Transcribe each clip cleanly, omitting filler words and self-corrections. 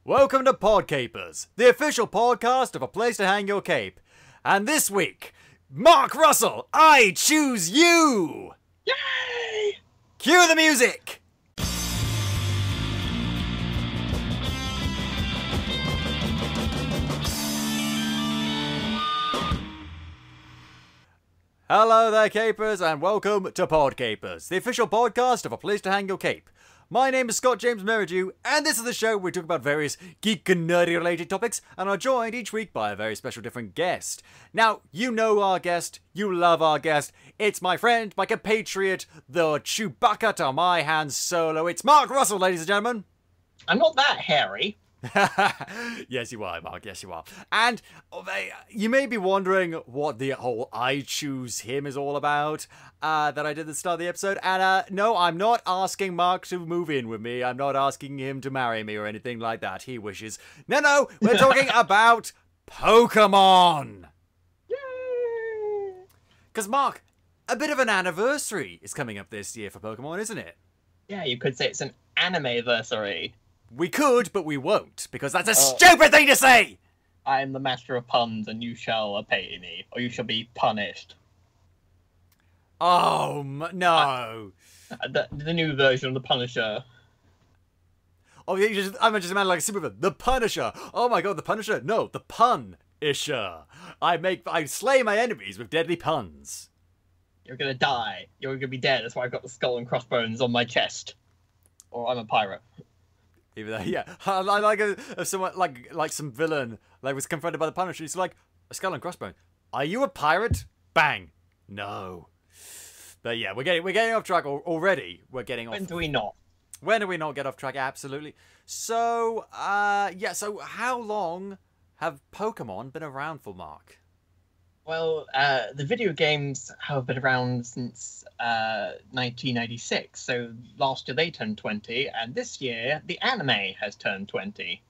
Welcome to Podcapers, the official podcast of A Place to Hang Your Cape. And this week, Mark Russell, I choose you! Yay! Cue the music! Hello there, Capers, and welcome to Podcapers, the official podcast of A Place to Hang Your Cape. My name is Scott James Merridew, and this is the show where we talk about various geek and nerdy related topics, and are joined each week by a very special different guest. Now, you know our guest, you love our guest, it's my friend, my compatriot, the Chewbacca to my Han Solo, it's Mark Russell, ladies and gentlemen. I'm not that hairy. Yes, you are, Mark. Yes, you are. And you may be wondering what the whole I choose him is all about that I did at the start of the episode. And no, I'm not asking Mark to move in with me. I'm not asking him to marry me or anything like that. He wishes. No, we're talking about Pokemon. Yay! Because, Mark, a bit of an anniversary is coming up this year for Pokemon, isn't it? Yeah, you could say it's an anime-versary. We could, but we won't, because that's a stupid thing to say! I am the master of puns, and you shall pay me, or you shall be punished. Oh, no. The new version of the Punisher. Oh, I'm just imagining like a supervillain. The Punisher! Oh my god, the Punisher? No, the Pun-isher. I slay my enemies with deadly puns. You're gonna die. You're gonna be dead, that's why I've got the skull and crossbones on my chest. Or I'm a pirate. Even though, yeah, I like someone like some villain was confronted by the Punisher. He's like, a skull and crossbones. Are you a pirate? Bang. No. But yeah, we're getting off track already. We're getting off. When do we not? When do we not get off track? Absolutely. So, yeah. So, how long have Pokemon been around for, Mark? Well, the video games have been around since 1996, so last year they turned 20, and this year the anime has turned 20.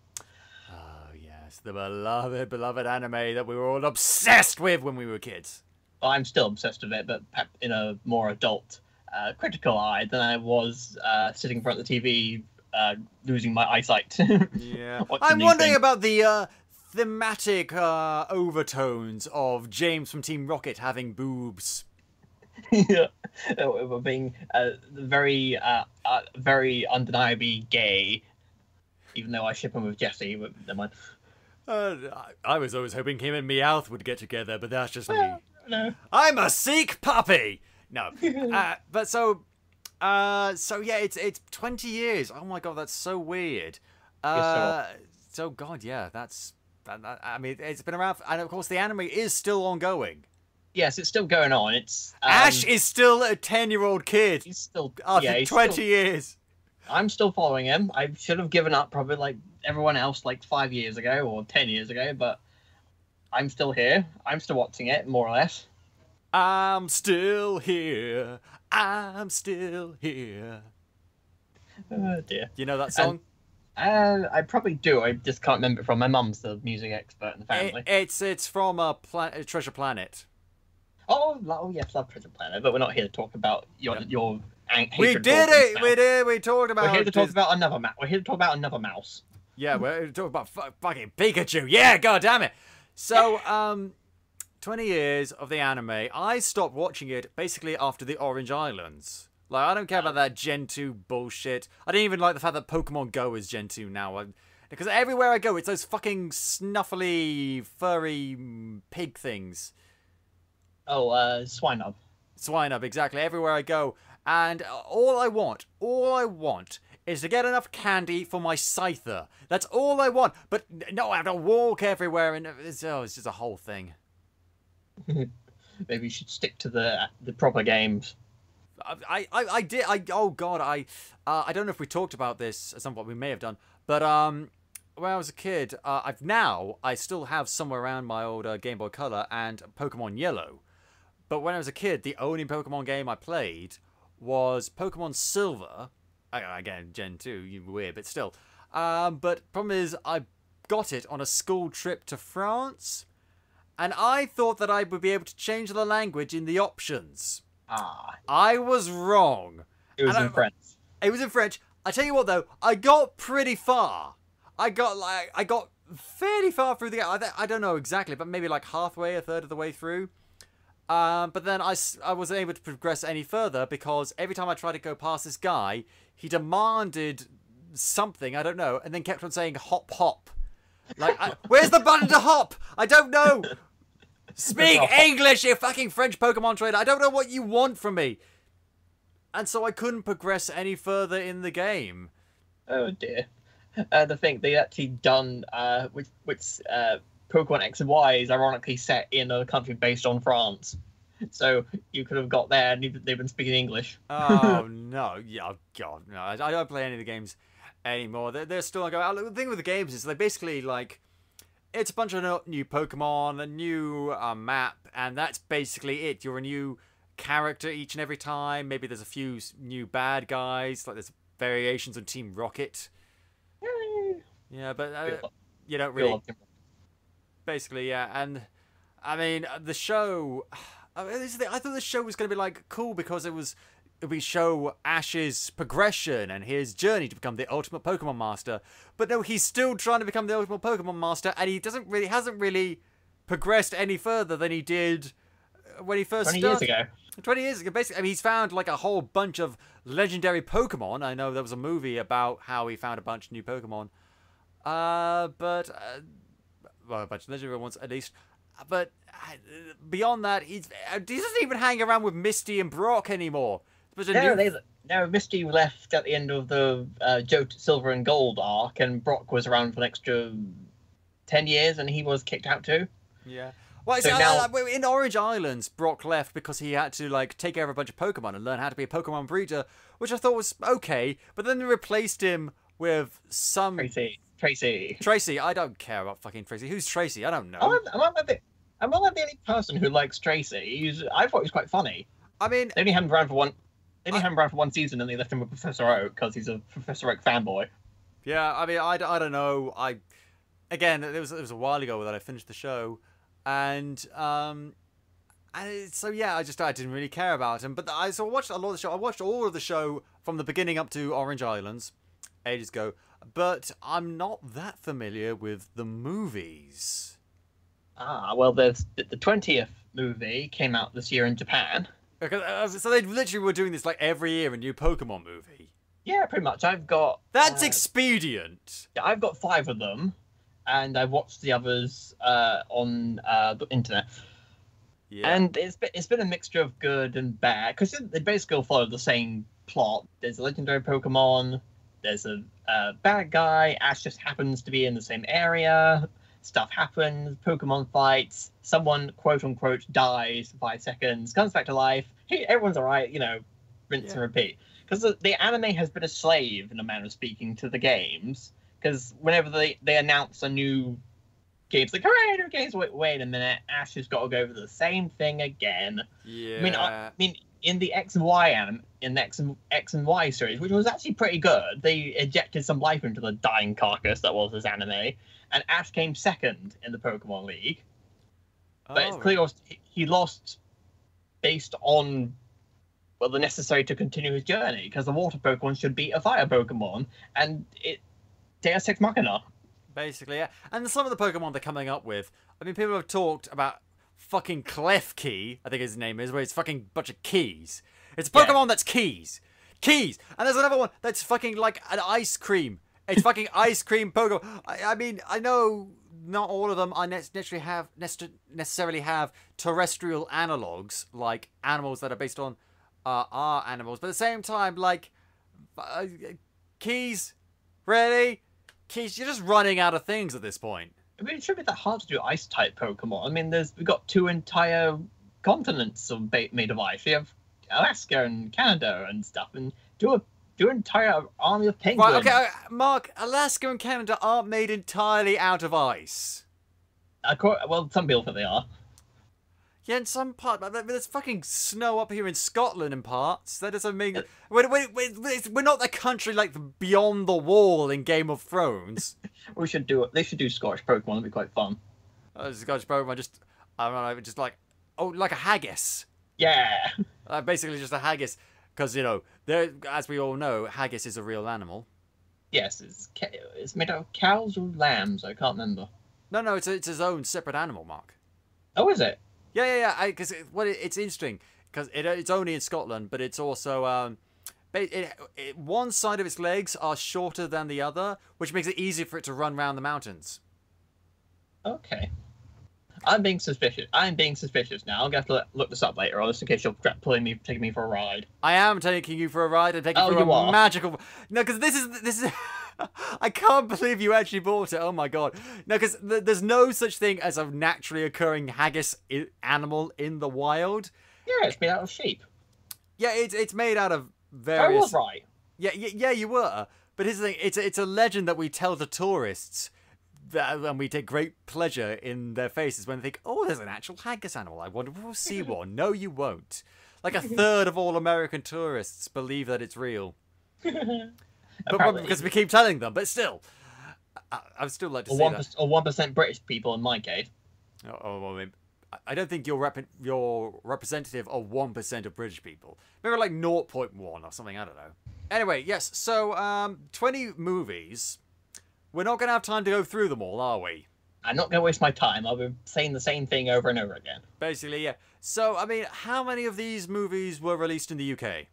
Oh, yes, the beloved anime that we were all obsessed with when we were kids. Well, I'm still obsessed with it, but in a more adult, critical eye than I was sitting in front of the TV, losing my eyesight. Yeah. I'm wondering about the thematic overtones of James from Team Rocket having boobs. Yeah, being very undeniably gay, even though I ship him with Jesse. But never mind. I was always hoping him and Meowth would get together, but that's just me. No. I'm a Sikh puppy. No, but so yeah, it's 20 years. Oh my god, that's so weird. So god, yeah, that's. I mean, it's been around, and of course, the anime is still ongoing. Yes, it's still going on. It's Ash is still a 10-year-old kid. He's still after 20 years. I'm still following him. I should have given up probably like everyone else like 5 years ago or 10 years ago, but I'm still here. I'm still watching it, more or less. I'm still here. I'm still here. Oh dear. You know that song? I probably do. I just can't remember it from my mum's the music expert in the family. It's from Treasure Planet. Oh yes, love Treasure Planet, but we're not here to talk about your We did it. We did. We talked about. We're here to talk about another mouse. We're here to talk about another mouse. Yeah, we're here to talk about fucking Pikachu. Yeah, god damn it. So 20 years of the anime. I stopped watching it basically after the Orange Islands. Like, I don't care about that Gen 2 bullshit. I didn't even like the fact that Pokemon Go is Gen 2 now. Because everywhere I go, it's those fucking snuffly, furry pig things. Oh, Swinub. Swinub, exactly. Everywhere I go. And all I want is to get enough candy for my Scyther. That's all I want. But no, I have to walk everywhere, and it's just a whole thing. Maybe you should stick to the proper games. I did. Oh god, I don't know if we talked about this at some point. We may have done, but when I was a kid, I still have somewhere around my old Game Boy Color and Pokemon Yellow. But when I was a kid, the only Pokemon game I played was Pokemon Silver. Again, Gen 2, weird, but still. But problem is, I got it on a school trip to France, and I thought that I would be able to change the language in the options. I was wrong. It was in French. It was in French. I tell you what, though, I got pretty far. I got fairly far through the game. I don't know exactly, but maybe like halfway, a third of the way through. But then I wasn't able to progress any further because every time I tried to go past this guy, he demanded something, I don't know, and then kept on saying hop hop. Like, where's the button to hop? I don't know. Speak English, you fucking French Pokemon trainer. I don't know what you want from me. And so I couldn't progress any further in the game. Oh dear. The thing they actually done, which Pokemon X and Y is ironically set in a country based on France. So you could have got there and they've been speaking English. Oh no, yeah, oh, God, no. I don't play any of the games anymore. They're still going. The thing with the games is they basically like it's a bunch of new Pokemon, a new map, and that's basically it. You're a new character each and every time. Maybe there's a few new bad guys, like there's variations on Team Rocket. Yeah, but you don't really. Basically, yeah, and I mean the show. I thought the show was going to be like cool because we show Ash's progression and his journey to become the ultimate Pokemon Master. But no, he's still trying to become the ultimate Pokemon Master, and he hasn't really progressed any further than he did when he first 20 started. years ago. 20 years ago, basically. I mean, he's found like a whole bunch of legendary Pokemon. I know there was a movie about how he found a bunch of new Pokemon. Well, a bunch of legendary ones at least. But beyond that, he doesn't even hang around with Misty and Brock anymore. No, Misty left at the end of the Joe Silver and Gold arc, and Brock was around for an extra 10 years, and he was kicked out too. Yeah. Well, so in Orange Islands, Brock left because he had to like take care of a bunch of Pokemon and learn how to be a Pokemon breeder, which I thought was okay. But then they replaced him with some Tracy. I don't care about fucking Tracy. Who's Tracy? I don't know. I'm not the only person who likes Tracy. I thought he was quite funny. I mean, they only had him around for one. They only had him around for one season, and they left him with Professor Oak because he's a Professor Oak fanboy. Yeah, I mean, I don't know. Again, it was a while ago that I finished the show, and so yeah, I didn't really care about him. But I watched a lot of the show. I watched all of the show from the beginning up to Orange Islands, ages ago. But I'm not that familiar with the movies. Well, the 20th movie came out this year in Japan. So they literally were doing this like every year, a new Pokemon movie. Yeah, pretty much. I've got... That's expedient. I've got 5 of them, and I watched the others on the internet. Yeah. And it's been a mixture of good and bad, because they basically follow the same plot. There's a legendary Pokemon, there's a bad guy, Ash just happens to be in the same area, stuff happens, Pokemon fights, someone quote-unquote dies for 5 seconds, comes back to life, hey, everyone's alright, rinse and repeat. Because the anime has been a slave, in a manner of speaking, to the games, because whenever they announce a new game, it's like, hooray, new games, wait a minute, Ash has got to go over the same thing again. Yeah. I mean, in the X and Y X and Y series, which was actually pretty good, they injected some life into the dying carcass that was this anime, and Ash came second in the Pokemon League. But it's clear he lost based on the necessary to continue his journey, because the water Pokemon should beat a fire Pokemon, and Deus Ex Machina. Basically, yeah. And some of the Pokemon they're coming up with, I mean, people have talked about fucking Klefki, I think his name is, where it's fucking bunch of keys. It's a Pokemon that's keys. Keys! And there's another one that's fucking like an ice cream. It's fucking ice cream Pokemon. I mean, I know not all of them necessarily have terrestrial analogues, like animals that are based on our animals. But at the same time, like, keys? Really? Keys? You're just running out of things at this point. I mean, it shouldn't be that hard to do ice-type Pokemon. I mean, we've got 2 entire continents made of ice. We have Alaska and Canada and stuff, and do an entire army of penguins. Right, okay, Mark, Alaska and Canada aren't made entirely out of ice. Well, some people think they are. Yeah, in some part, but there's fucking snow up here in Scotland in parts. That doesn't mean we're not the country like beyond the wall in Game of Thrones. They should do Scottish Pokemon. It'd be quite fun. Scottish Pokemon, I don't know, just like like a haggis. Yeah. Basically just a haggis, because as we all know, haggis is a real animal. Yes, it's made out of cows or lambs. I can't remember. No, it's its own separate animal, Mark. Oh, is it? Yeah. Because it's interesting because it's only in Scotland, but it's also one side of its legs are shorter than the other, which makes it easier for it to run around the mountains. Okay. I'm being suspicious. I'm being suspicious now. I'm going to have to look this up later, or just in case you're taking me for a ride. I am taking you for a ride and taking you for a magical... No, because this is... I can't believe you actually bought it. Oh my god. No, because there's no such thing as a naturally occurring haggis animal in the wild. Yeah, it's made out of sheep. Yeah, it's made out of various... I was right. Yeah, you were. But here's the thing. It's a legend that we tell to tourists... and we take great pleasure in their faces when they think, oh, there's an actual haggis animal. I wonder if we'll see one. No, you won't. Like a third of all American tourists believe that it's real. But probably because we keep telling them. But still, I'd still like to see that. Or 1% British people in my case. I don't think you're representative of 1% of British people. Maybe like 0.1 or something. I don't know. Anyway, yes. So 20 movies. We're not going to have time to go through them all, are we? I'm not going to waste my time. I'll be saying the same thing over and over again. Basically, yeah. So, I mean, how many of these movies were released in the UK?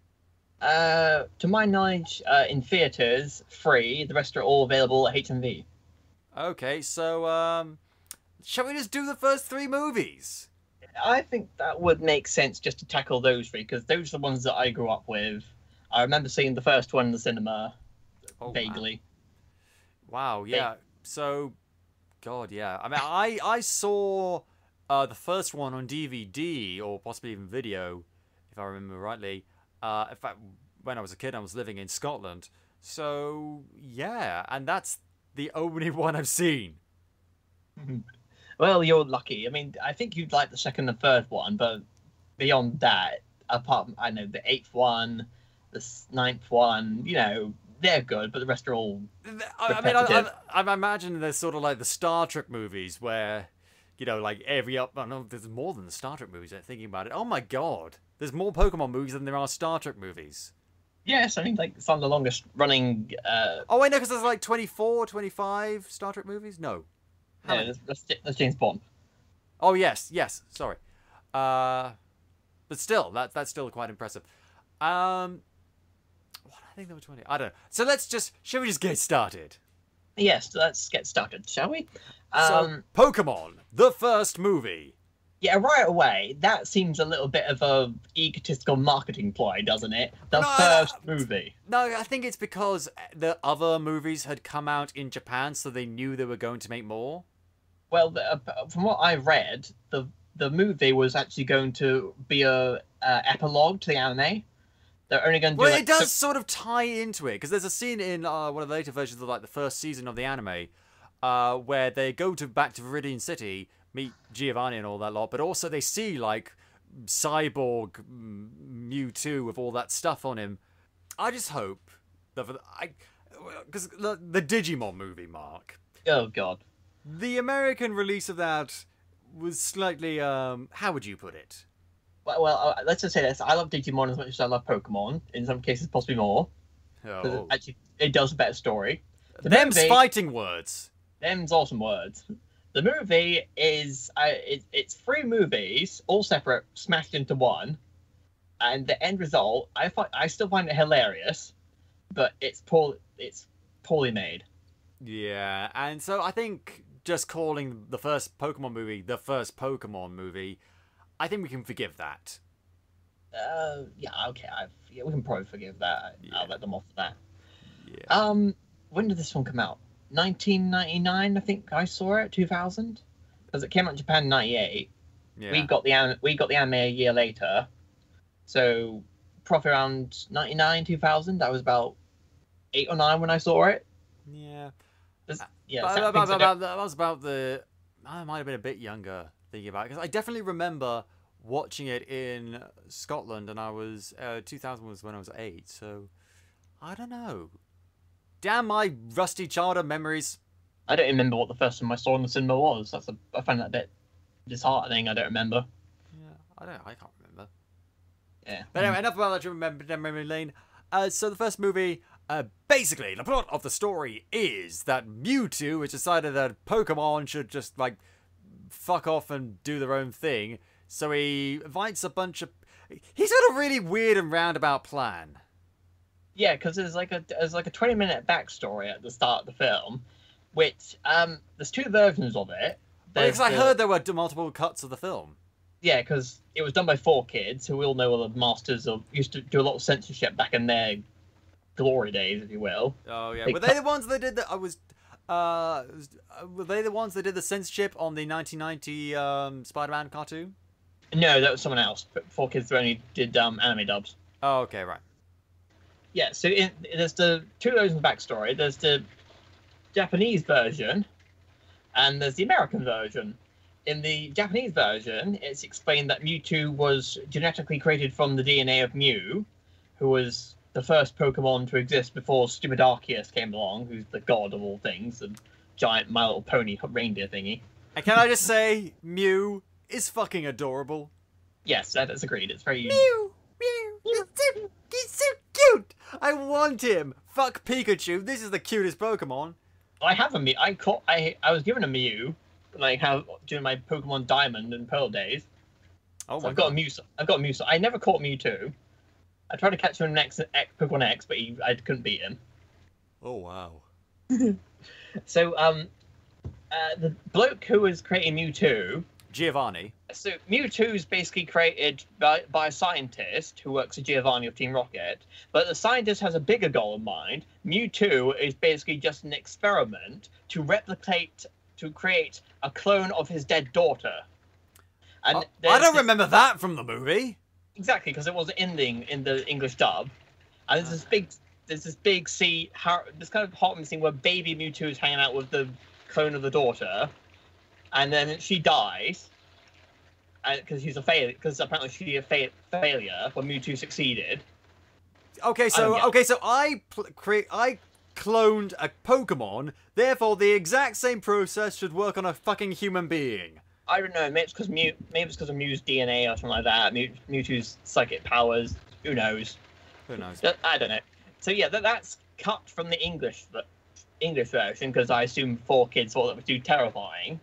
To my knowledge, in theatres, 3. The rest are all available at HMV. Okay, so, shall we just do the first 3 movies? I think that would make sense just to tackle those 3, because those are the ones that I grew up with. I remember seeing the first one in the cinema, vaguely. Wow, yeah. So, God, yeah. I mean, I saw the first one on DVD, or possibly even video, if I remember rightly. In fact, when I was a kid, I was living in Scotland. So, yeah. And that's the only one I've seen. Well, you're lucky. I mean, I think you'd like the second and third one, but beyond that, apart from, I know, the 8th one, the 9th one, you know... They're good, but the rest are all repetitive. I mean, I imagine there's sort of like the Star Trek movies where, you know, like there's more than the Star Trek movies, thinking about it. Oh my god. There's more Pokemon movies than there are Star Trek movies. Yes, I think like some of the longest running... Oh, wait, no, because there's like 24, 25 Star Trek movies? No. Yeah, that's James Bond. Oh, yes, sorry. But still, that's still quite impressive. I think there were 20. I don't know. So shall we just get started? Yes, let's get started, shall we? So, Pokemon, the first movie. Yeah, right away, that seems a little bit of a egotistical marketing ploy, doesn't it? The first movie. No, I think it's because the other movies had come out in Japan, so they knew they were going to make more. Well, from what I read, the movie was actually going to be a epilogue to the anime. They're only going to do it does sort of tie into it, because there's a scene in one of the later versions of like the first season of the anime where they go back to Viridian City, meet Giovanni and all that lot, but also they see like Cyborg Mewtwo with all that stuff on him. I just hope that because the Digimon movie, Mark. Oh god. The American release of that was slightly how would you put it? Well, let's just say this. I love Digimon as much as I love Pokemon. In some cases, possibly more. Oh. Actually, it does a better story. Them's fighting words. Them's awesome words. The movie is... it's 3 movies, all separate, smashed into one. And the end result, I still find it hilarious. But it's poorly made. Yeah, and so I think just calling the first Pokemon movie the first Pokemon movie... I think we can forgive that. Yeah, okay. We can probably forgive that. Yeah. I'll let them off that. Yeah. When did this one come out? 1999, I think I saw it. 2000, because it came out in Japan in 98. Yeah. We got the anime a year later, so probably around 99, 2000. I was about 8 or 9 when I saw it. Yeah. Yeah. I might have been a bit younger. Thinking about it, because I definitely remember watching it in Scotland, and I was 2000 was when I was 8, so I don't know. Damn my rusty childhood memories. I don't remember what the first time I saw in the cinema was. I find that a bit disheartening. I don't remember. Yeah, I can't remember. Yeah. But anyway, enough about that memory lane. So the first movie, Basically, the plot of the story is that Mewtwo has decided that Pokemon should just, like, fuck off and do their own thing. So he invites a bunch of... He's got a really weird and roundabout plan. Yeah, because there's like a 20-minute backstory at the start of the film, which there's two versions of it. Because I heard there were multiple cuts of the film. Yeah, because it was done by 4Kids, who we all know are the masters of... used to do a lot of censorship back in their glory days, if you will. Oh, yeah. Were they the ones that did the... were they the ones that did the censorship on the 1990 Spider-Man cartoon? No, that was someone else. 4Kids only did anime dubs. Oh, okay, right. Yeah, so there's the two versions of the backstory. There's the Japanese version, and there's the American version. In the Japanese version, it's explained that Mewtwo was genetically created from the DNA of Mew, who was the first Pokemon to exist before stupid Arceus came along, who's the god of all things, the giant My Little Pony reindeer thingy. And can I just say, Mew is fucking adorable. Yes, that is agreed. It's very... Mew! Mew! He's so cute! I want him! Fuck Pikachu, this is the cutest Pokemon. I have a Mew. I was given a Mew, like how during my Pokemon Diamond and Pearl days. Oh so my I've God. got a Mew. I've got a Mew. I never caught Mewtwo. I tried to catch him in Pokemon X, but I couldn't beat him. Oh wow. So the bloke who was creating Mewtwo, Giovanni. so Mewtwo is basically created by a scientist who works at Giovanni of Team Rocket, but the scientist has a bigger goal in mind. Mewtwo is basically just an experiment to create a clone of his dead daughter. And I don't remember that from the movie. Exactly, because it was in the English dub. And there's this big scene, this kind of heartwarming scene where baby Mewtwo is hanging out with the clone of the daughter, and then she dies, because she's a failure. Because apparently she's a failure when Mewtwo succeeded. Okay, so I cloned a Pokemon. Therefore, the exact same process should work on a fucking human being. I don't know. Maybe it's because of Mew's DNA or something like that. Mewtwo's psychic powers. Who knows? Who knows? I don't know. So yeah, that's cut from the English version because I assume 4Kids thought that was too terrifying.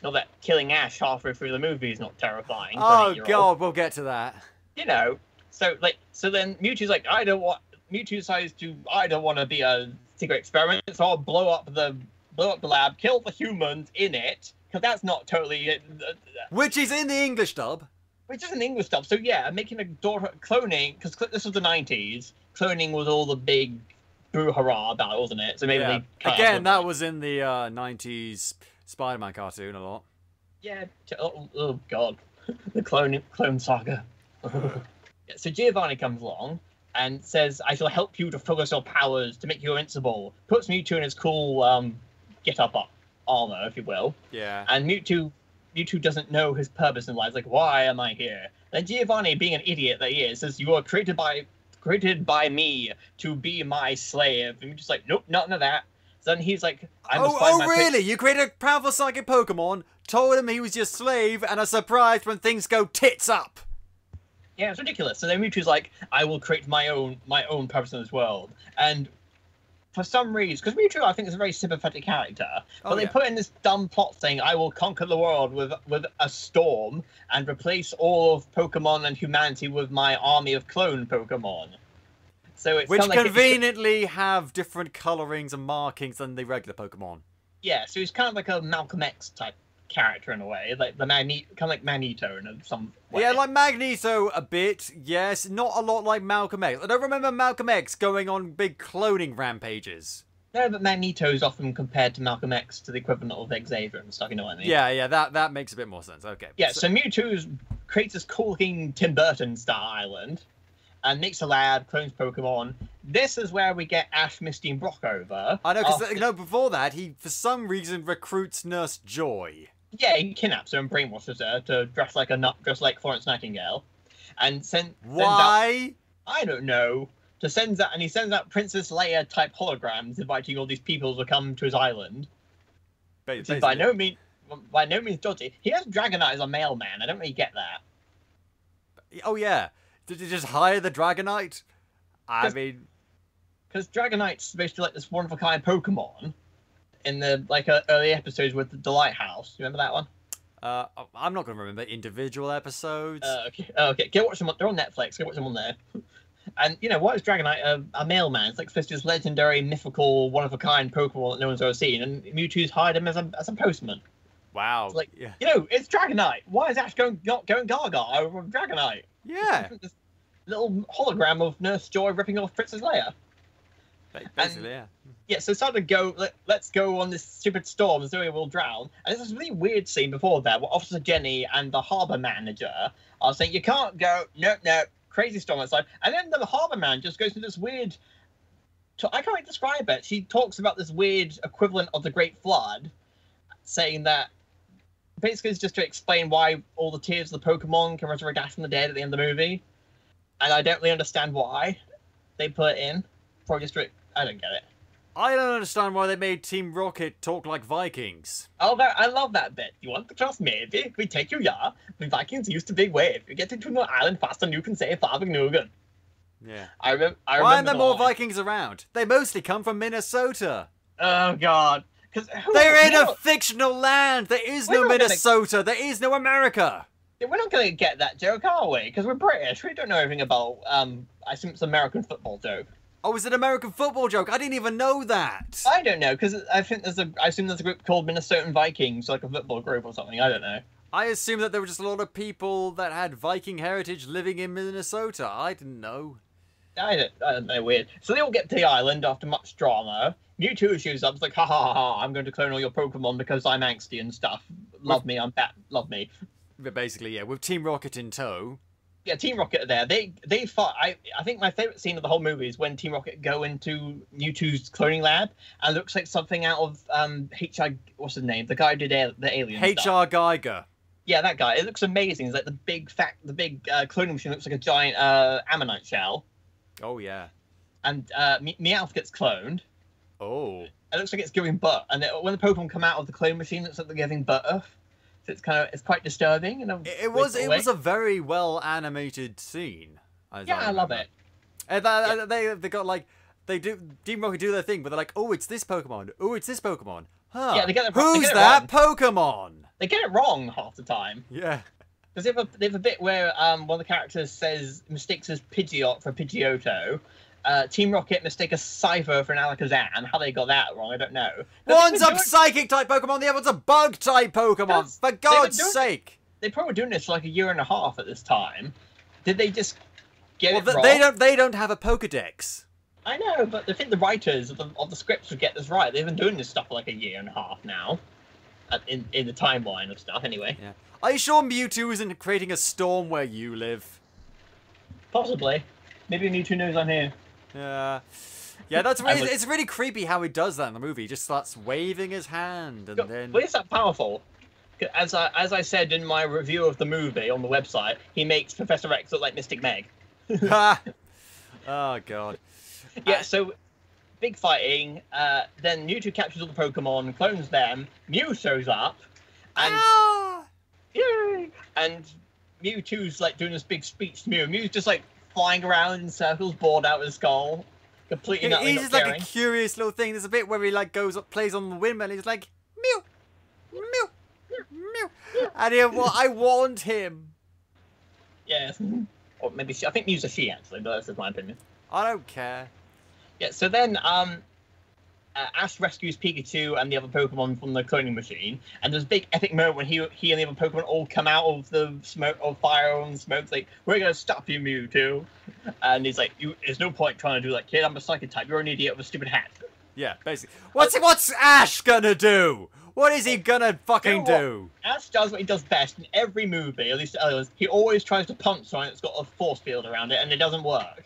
Not that killing Ash halfway through the movie is not terrifying. Oh God, we'll get to that. You know. So then Mewtwo's like, Mewtwo decides I don't want to be a secret experiment, so I'll blow up the lab, kill the humans in it. Because that's not totally... Which is in the English dub. Which is an English dub. So yeah, making a daughter... Cloning... Because this was the 90s. Cloning was all the big boo-hurrah about it, wasn't it? So maybe they... Again, that was in the 90s Spider-Man cartoon a lot. Yeah. Oh God. The clone saga. Yeah, so Giovanni comes along and says, I shall help you to focus your powers to make you invincible. Puts Mewtwo in his cool get-up armor, if you will. Yeah. And Mewtwo doesn't know his purpose in life. Like, why am I here? Then Giovanni, being an idiot that he is, says, you are created by me to be my slave. And Mewtwo's like, nope, none of that. So then he's like, really? You created a powerful psychic Pokemon, told him he was your slave, and are surprised when things go tits up. Yeah, it's ridiculous. So then Mewtwo's like, I will create my own purpose in this world. And for some reason, because Mewtwo, I think, is a very sympathetic character, but they put in this dumb plot thing, I will conquer the world with a storm and replace all of Pokemon and humanity with my army of clone Pokemon. So it's which like conveniently have different colorings and markings than the regular Pokemon. Yeah, so he's kind of like a Malcolm X type character in a way, like kind of like Magneto in some way. Yeah, like Magneto a bit, yes. Not a lot like Malcolm X. I don't remember Malcolm X going on big cloning rampages. No, but Magneto is often compared to Malcolm X to the equivalent of Xavier and stuff, you know what I mean? Yeah, that makes a bit more sense. Okay. Yeah, so Mewtwo creates this cool-looking Tim Burton-style island and makes a lab, clones Pokemon. This is where we get Ash, Misty, and Brock over. I know, because before that, he, for some reason, recruits Nurse Joy. Yeah, he kidnaps her and brainwashes her to dress like Florence Nightingale. And Why? I don't know. He sends out Princess Leia-type holograms inviting all these people to come to his island. By no means dodgy. He has Dragonite as a mailman. I don't really get that. Oh, yeah. Did you just hire the Dragonite? I mean... Because Dragonite's basically like this one-of-a-kind Pokemon in the early episodes with the Lighthouse. You remember that one? I'm not going to remember individual episodes. Okay. Go watch them. They're on Netflix. Go watch them on there. And, why is Dragonite a mailman? It's like supposed to be this legendary, mythical, one-of-a-kind Pokemon that no one's ever seen, and Mewtwo's hired him as a postman. Wow. It's like, yeah. It's Dragonite. Why is Ash going gaga over Dragonite? Yeah. This little hologram of Nurse Joy ripping off Fritz's lair. Basically, yeah. Yeah, so it's time to go, let's go on this stupid storm, Zoe will drown. And there's this really weird scene before that where Officer Jenny and the harbour manager are saying, you can't go, no, crazy storm outside. And then the harbour man just goes into this weird, I can't really describe it. She talks about this weird equivalent of the Great Flood, saying that basically it's just to explain why all the tears of the Pokemon can resurrect Ash from the dead at the end of the movie. And I don't really understand why they put it in. Probably just, I don't get it. I don't understand why they made Team Rocket talk like Vikings. Oh, I love that bit. You want to trust maybe? We take you, yeah. The Vikings used a big wave. You get into an island faster than you can say Farvignugan. Yeah. I remember. Why aren't there more Vikings around? They mostly come from Minnesota. Oh, God. They're in a fictional land. There is no Minnesota. There is no America. We're not going to get that joke, are we? Because we're British. We don't know anything about, I assume it's an American football joke. Oh, is it an American football joke? I didn't even know that. I don't know, because I assume there's a group called Minnesotan Vikings, like a football group or something. I don't know. I assume that there were just a lot of people that had Viking heritage living in Minnesota. I didn't know. I don't know, weird. So they all get to the island after much drama. Mewtwo shows up, it's like, ha ha ha, I'm going to clone all your Pokemon because I'm angsty and stuff. Love me, I'm fat, love me. But basically, yeah, with Team Rocket in tow. Yeah, Team Rocket are there. They fought. I think my favourite scene of the whole movie is when Team Rocket go into Mewtwo's cloning lab and it looks like something out of what's his name? The guy who did the alien H.R. Geiger. Yeah, that guy. It looks amazing. It's like the big cloning machine looks like a giant ammonite shell. Oh yeah. And Meowth gets cloned. Oh. It looks like it's giving birth. And when the Pokemon come out of the clone machine, it looks like they're giving birth. So it's quite disturbing. It was a very well animated scene. Yeah, I love it. And they got like Team Rocket do their thing, but they're like, oh, it's this Pokemon. Oh, it's this Pokemon. Huh? Yeah, Who's that Pokemon? They get it wrong half the time. Yeah. Because they have a bit where one of the characters mistakes as Pidgeot for Pidgeotto. Team Rocket mistake a Cypher for an Alakazam. How they got that wrong, I don't know. One's a Psychic-type Pokemon, the other one's a Bug-type Pokemon. For God's sake! They probably were doing this for like a year and a half at this time. Did they just get it wrong? They don't have a Pokedex. I know, but I think the writers of the scripts would get this right. They've been doing this stuff for like a year and a half now. In the timeline of stuff, anyway. Yeah. Are you sure Mewtwo isn't creating a storm where you live? Possibly. Maybe Mewtwo knows I'm here. Yeah. Yeah, it's really creepy how he does that in the movie. He just starts waving his hand and then... But is that powerful? As I said in my review of the movie on the website, he makes Professor X look like Mystic Meg. Oh, God. Yeah, so... Big fighting, then Mewtwo captures all the Pokemon, clones them, Mew shows up, and... Yay! And Mewtwo's like doing this big speech to Mew. Mew's just like flying around in circles, bored out of his skull, completely not caring. He's just like a curious little thing. There's a bit where he like plays on the windmill and he's like, Mew! Mew! Mew! And I want him. Yes. Or maybe I think Mew's a she, actually, but that's just my opinion. I don't care. Yeah, so then Ash rescues Pikachu and the other Pokemon from the cloning machine, and there's a big epic moment when he and the other Pokemon all come out of the smoke, of fire and smoke. It's like, we're gonna stop you, Mewtwo. And he's like, there's no point trying to do that, kid. I'm a psychic type. You're an idiot with a stupid hat. Yeah, basically. What's Ash gonna do? What is he gonna fucking do? Ash does what he does best in every movie, at least others. He always tries to punch something that's got a force field around it, and it doesn't work.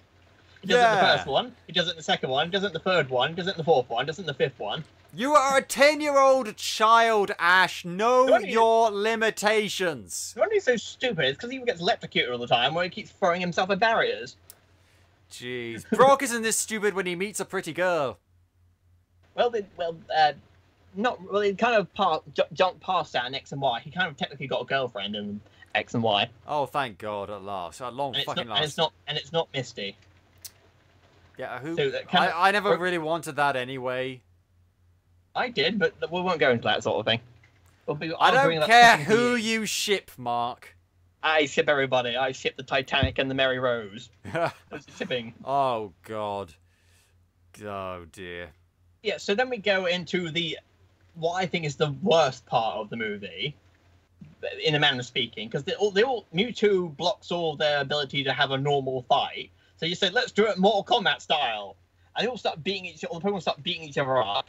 He does it in the first one, he does it in the second one, he does it in the third one, he does it in the fourth one, he does it in the fifth one. You are a 10-year-old child, Ash. Know your limitations. The one he's so stupid is because he gets electrocuted all the time, where he keeps throwing himself at barriers. Jeez. Brock isn't this stupid when he meets a pretty girl. He kind of jumped past that in X and Y. He kind of technically got a girlfriend in X and Y. Oh, thank God, at last. At long fucking last. And it's not Misty. Yeah, who? So I never really wanted that anyway. I did, but we won't go into that sort of thing. I don't care who you ship, Mark. I ship everybody. I ship the Titanic and the Mary Rose. What's shipping? Oh, God. Oh, dear. Yeah, so then we go into what I think is the worst part of the movie, in a manner of speaking, because Mewtwo blocks all their ability to have a normal fight. So you said, let's do it Mortal Kombat style. And they all start all the Pokemon start beating each other up.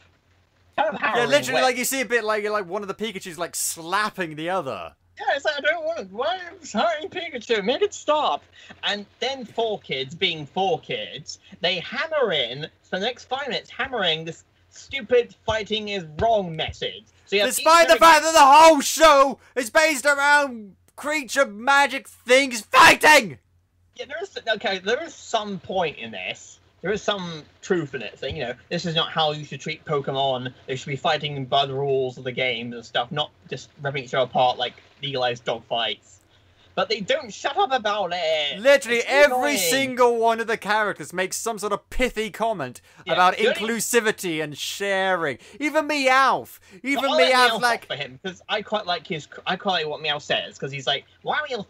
Kind of yeah, literally, like, you see a bit like one of the Pikachus, like, slapping the other. Yeah, it's like, I don't want to. Why am I hurting Pikachu? Make it stop. And then 4Kids, being 4Kids, they hammer in, for the next 5 minutes, hammering this stupid fighting is wrong message. So despite the fact that the whole show is based around creature magic things fighting! Yeah, there is some point in this. There is some truth in it, saying, this is not how you should treat Pokemon. They should be fighting by the rules of the game and stuff, not just ripping each other apart like legalized dogfights. But they don't shut up about it. Literally every single one of the characters makes some sort of pithy comment about inclusivity and sharing. Even Meowth. Even Meowth, like for him, because I quite like what Meowth says, because he's like, What are you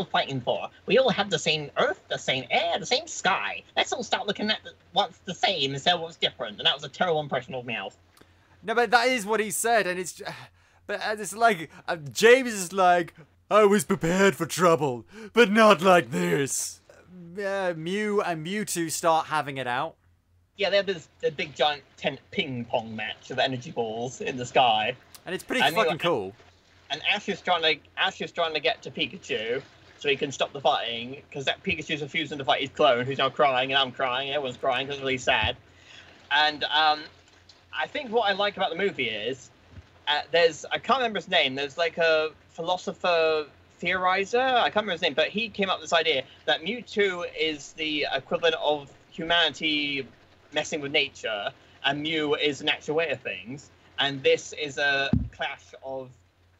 fighting for? We all have the same earth, the same air, the same sky. Let's all start looking at what's the same instead of what's different. And that was a terrible impression of Meowth. No, but that is what he said, and it's like James is like, I was prepared for trouble, but not like this. Mew and Mewtwo start having it out. Yeah, they have this big giant ping pong match of energy balls in the sky, and it's pretty fucking cool. And Ash is trying to get to Pikachu so he can stop the fighting, because that Pikachu's refusing to fight his clone, who's now crying, and I'm crying, everyone's crying because it's really sad. And I think what I like about the movie is I can't remember his name. There's like a philosopher theorizer. I can't remember his name, but he came up with this idea that Mewtwo is the equivalent of humanity messing with nature, and Mew is the natural way of things. And this is a clash of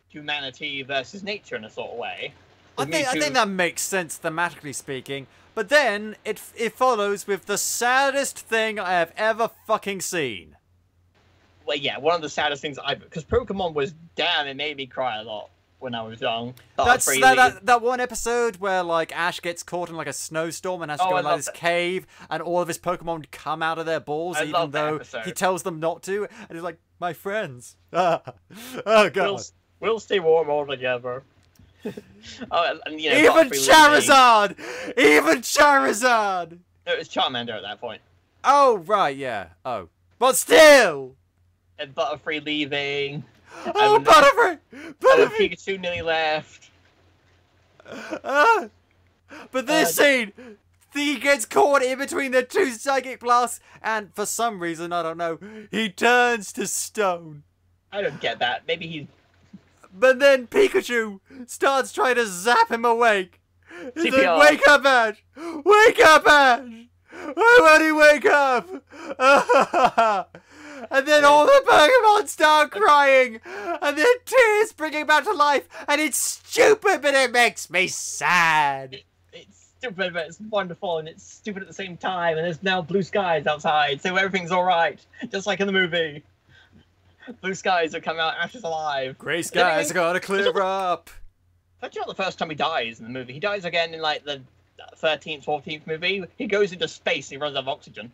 humanity versus nature in a sort of way. I think that makes sense thematically speaking. But then it follows with the saddest thing I have ever fucking seen. Well, yeah, one of the saddest things because Pokemon was, damn, it made me cry a lot when I was young. That's that one episode where, like, Ash gets caught in, like, a snowstorm and has to go in, like, this cave, and all of his Pokemon come out of their balls, even though he tells them not to, and he's like, my friends. Oh, God. We'll stay warm all together. Even Charizard! Even Charizard! No, it was Charmander at that point. Oh, right, yeah. Oh. But still! And Butterfree leaving. Oh, Butterfree! Butterfree! Pikachu nearly left. But this scene, he gets caught in between the two psychic blasts, and for some reason, I don't know, he turns to stone. I don't get that. Maybe he's... But then Pikachu starts trying to zap him awake. He's like, wake up, Ash! Wake up, Ash! Why won't he wake up? And then all the Pokemon start crying, and then tears bring him back to life, and it's stupid, but it makes me sad. It's stupid, but it's wonderful, and it's stupid at the same time, and there's now blue skies outside, so everything's alright, just like in the movie. Blue skies have come out, Ash is alive. Grey skies are gonna clear up. That's not the first time he dies in the movie. He dies again in, like, the 13th, 14th movie. He goes into space and he runs out of oxygen.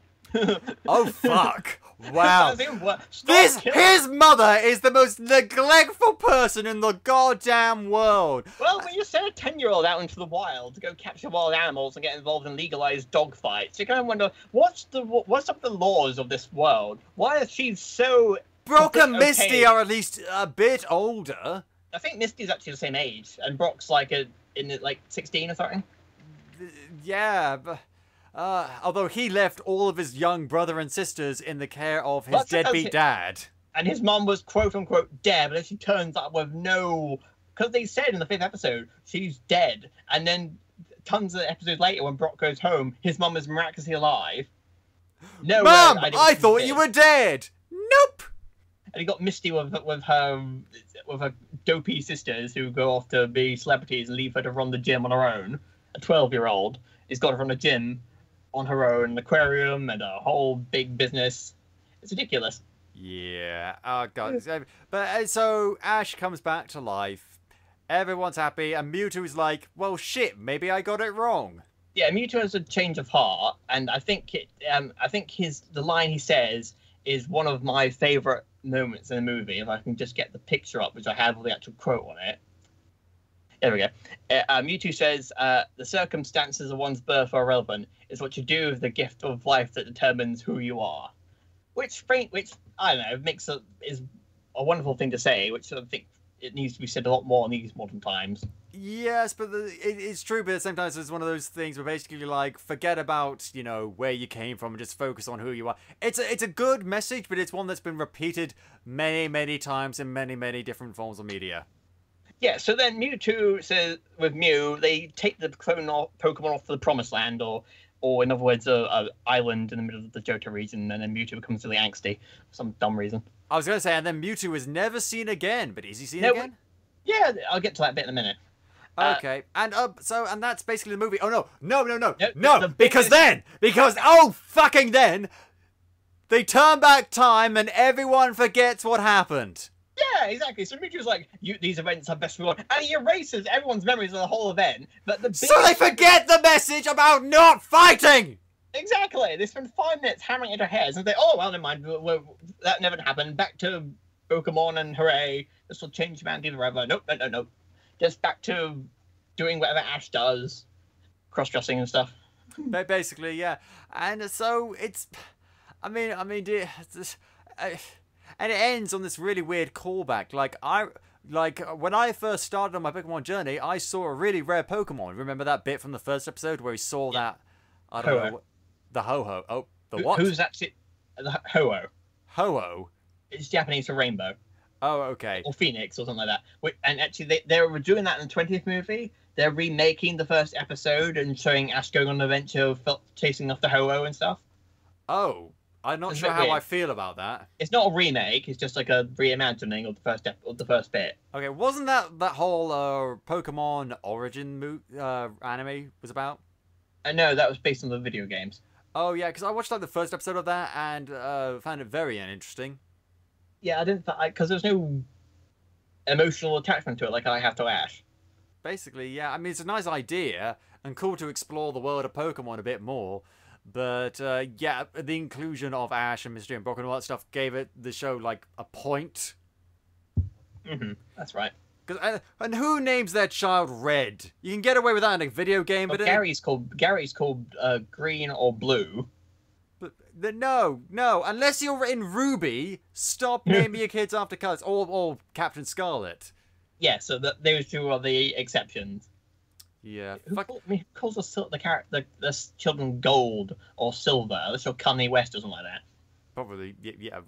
Oh, fuck. Wow. His mother is the most neglectful person in the goddamn world. Well, when you send a 10-year-old out into the wild to go capture wild animals and get involved in legalized dogfights, you kind of wonder, what's up the laws of this world? Why is she so... Brock and Misty are at least a bit older. I think Misty's actually the same age, and Brock's like 16 or something. Yeah, but... although he left all of his young brother and sisters in the care of his deadbeat dad. And his mum was quote-unquote dead, but then she turns up with no... Because they said in the 5th episode, she's dead. And then tons of episodes later, when Brock goes home, his mum is miraculously alive. No, Mum, I thought you were dead. Nope. And he got Misty with her dopey sisters who go off to be celebrities and leave her to run the gym on her own. A 12-year-old. He's got her from the gym. on her own aquarium and a whole big business. It's ridiculous. Yeah. Oh god. But so Ash comes back to life. Everyone's happy, and Mewtwo's like, "Well, shit. Maybe I got it wrong." Yeah, Mewtwo has a change of heart, and I think the line he says is one of my favorite moments in the movie. If I can just get the picture up, which I have with the actual quote on it. There we go. Mewtwo says, "The circumstances of one's birth are irrelevant. It's what you do with the gift of life that determines who you are." Which I don't know, is a wonderful thing to say, which I think it needs to be said a lot more in these modern times. Yes, but it's true, but at the same time, it's one of those things where basically, like, forget about, you know, where you came from and just focus on who you are. It's a good message, but it's one that's been repeated many, many times in many, many different forms of media. Yeah, so then Mewtwo says, with Mew, they take the Pokemon off to the Promised Land, or in other words, a island in the middle of the Johto region, and then Mewtwo becomes really angsty for some dumb reason. I was going to say, and then Mewtwo is never seen again, but is he seen again? Yeah, I'll get to that bit in a minute. Okay, and that's basically the movie. Oh no, because fucking then, they turn back time and everyone forgets what happened. Yeah, exactly. So Mewtwo's like, these events are best for everyone, and he erases everyone's memories of the whole event. But so they forget the message about not fighting. Exactly. They spend 5 minutes hammering into our heads and say, "Oh well, never mind. That never happened. Back to Pokemon and hooray! This will change humanity forever." Nope. Just back to doing whatever Ash does, cross-dressing and stuff. Basically, yeah. And so it's, and it ends on this really weird callback. Like when I first started on my Pokemon journey, I saw a really rare Pokemon. Remember that bit from the first episode where he saw that? I don't know. The Ho-Oh. Oh, the what? Who's actually the Ho-Oh? Ho-Oh. It's Japanese for rainbow. Oh, okay. Or Phoenix, or something like that. And actually, they were doing that in the 20th movie. They're remaking the first episode and showing Ash going on an adventure, chasing after Ho-Oh and stuff. Oh, I'm not sure how I feel about that. It's not a remake. It's just like a reimagining of the first bit. Okay, wasn't that whole Pokemon Origin anime was about? No, that was based on the video games. Oh yeah, because I watched like the first episode of that and found it very uninteresting. Yeah, I didn't, because there's no emotional attachment to it like I have to Ash. Basically, yeah. I mean, it's a nice idea and cool to explore the world of Pokemon a bit more. But, yeah, the inclusion of Ash and Mystery and Brock and all that stuff gave the show, like, a point. Mm-hmm. That's right. And who names their child Red? You can get away with that in a video game, but... Gary's called Green or Blue. But no. Unless you're in Ruby, stop naming your kids after colors. Or Captain Scarlet. Yeah, so those two are the exceptions. Yeah. Who calls the children Gold or Silver? Let's show Kanye West or something like that. Probably, yeah.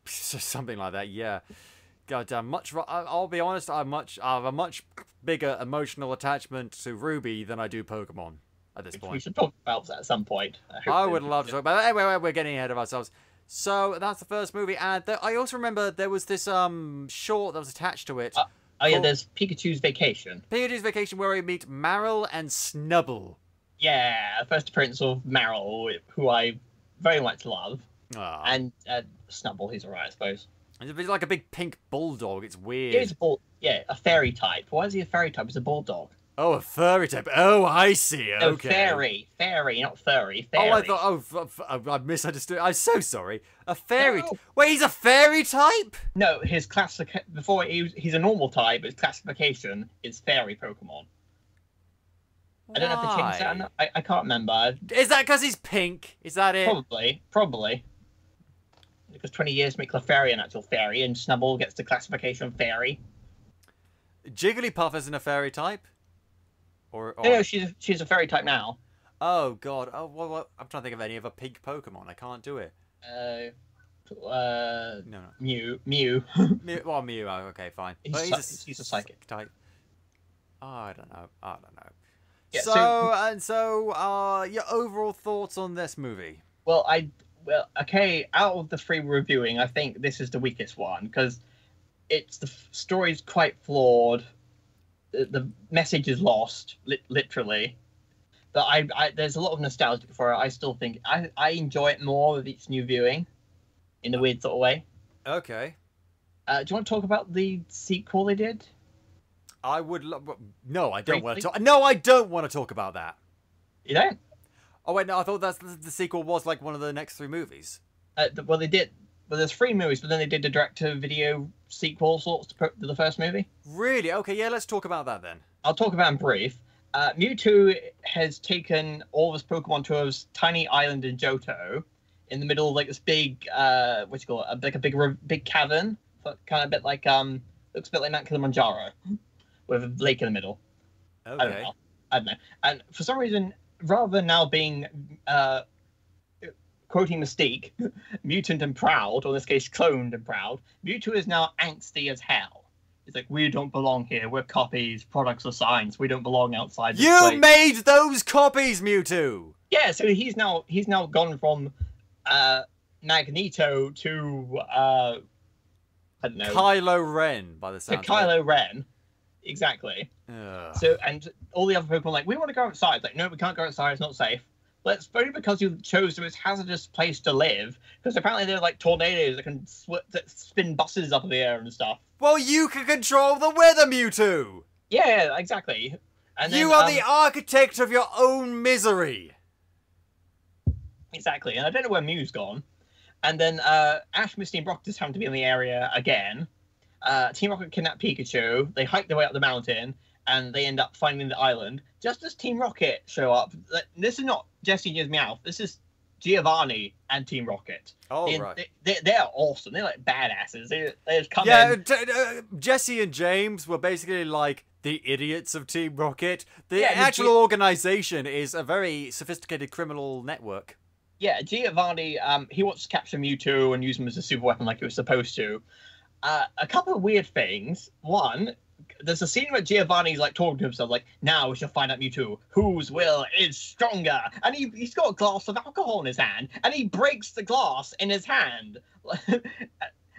Something like that, yeah. God damn, I'll be honest, I have a much bigger emotional attachment to Ruby than I do Pokemon at this point. We should talk about that at some point. I would love to talk about it. Anyway, we're getting ahead of ourselves. So, that's the first movie, and I also remember there was this short that was attached to it. Yeah, there's Pikachu's Vacation. Pikachu's Vacation, where we meet Marill and Snubbull. Yeah, first appearance of Marill, who I very much love. Aww. And Snubbull, he's alright, I suppose. He's like a big pink bulldog. It's weird. Yeah, a fairy type. Why is he a fairy type? He's a bulldog. Oh, a furry type. Oh, I see. Okay. No, fairy, not furry. Fairy. Oh, I thought. I misunderstood. I'm so sorry. A fairy. No. Wait, he's a fairy type? No, his before he's a normal type. His classification is fairy Pokemon. Why? I don't know if they changed that or not. I can't remember. Is that because he's pink? Is that it? Probably. Because 20 years to make Clefairy an actual fairy, and Snubbull gets the classification fairy. Jigglypuff isn't a fairy type? Or... No, she's a fairy type now. Oh, God. Oh, well, I'm trying to think of any other pink Pokemon. I can't do it. No. Mew. Mew. Okay, fine. He's a psychic type. Oh, I don't know. Yeah, so, your overall thoughts on this movie? Well, okay, out of the 3 we're reviewing, I think this is the weakest one, because the story's quite flawed. The message is lost, literally. But there's a lot of nostalgia for it. I still think I enjoy it more with each new viewing, in a weird sort of way. Okay. Do you want to talk about the sequel they did? I would. No, I don't want to talk. No, I don't want to talk about that. You don't? Oh wait, no. I thought the sequel was like one of the next 3 movies. Well, they did. Well, there's 3 movies, but then they did the direct-to-video sequel sorts to the first movie. Really? Okay, yeah. Let's talk about that then. I'll talk about it in brief. Mewtwo has taken all of his Pokemon to a tiny island in Johto, in the middle of like this big, what do you call it? Like a big cavern, kind of a bit like looks a bit like Mount Kilimanjaro, with a lake in the middle. Okay. I don't know. And for some reason, rather than now being quoting Mystique, mutant and proud, or in this case, cloned and proud, Mewtwo is now angsty as hell. It's like, we don't belong here. We're copies, products of science. We don't belong outside this place. You made those copies, Mewtwo! Yeah, so he's now gone from Magneto to I don't know, Kylo Ren, by the sound. Kylo Ren, exactly. Ugh. So, and all the other people are like, we want to go outside. It's like, no, we can't go outside. It's not safe. But it's only because you chose the most hazardous place to live. Because apparently there are like tornadoes that can that spin buses up in the air and stuff. Well, you can control the weather, Mewtwo! Yeah, exactly. And you are the architect of your own misery. Exactly. And I don't know where Mew's gone. And then Ash, Misty, and Brock just happen to be in the area again. Team Rocket kidnap Pikachu. They hike their way up the mountain. And they end up finding the island. Just as Team Rocket show up. This is not Jessie and Meowth. This is Giovanni and Team Rocket. Oh, right. They're awesome. They're like badasses. They just come in. Yeah, Jesse and James were basically like the idiots of Team Rocket. The Yeah, actual organization is a very sophisticated criminal network. Yeah, Giovanni, he wants to capture Mewtwo and use him as a super weapon like he was supposed to. A couple of weird things. One, there's a scene where Giovanni's like talking to himself, like, now we shall find out Mewtwo, whose will is stronger. And he's got a glass of alcohol in his hand, and he breaks the glass in his hand. And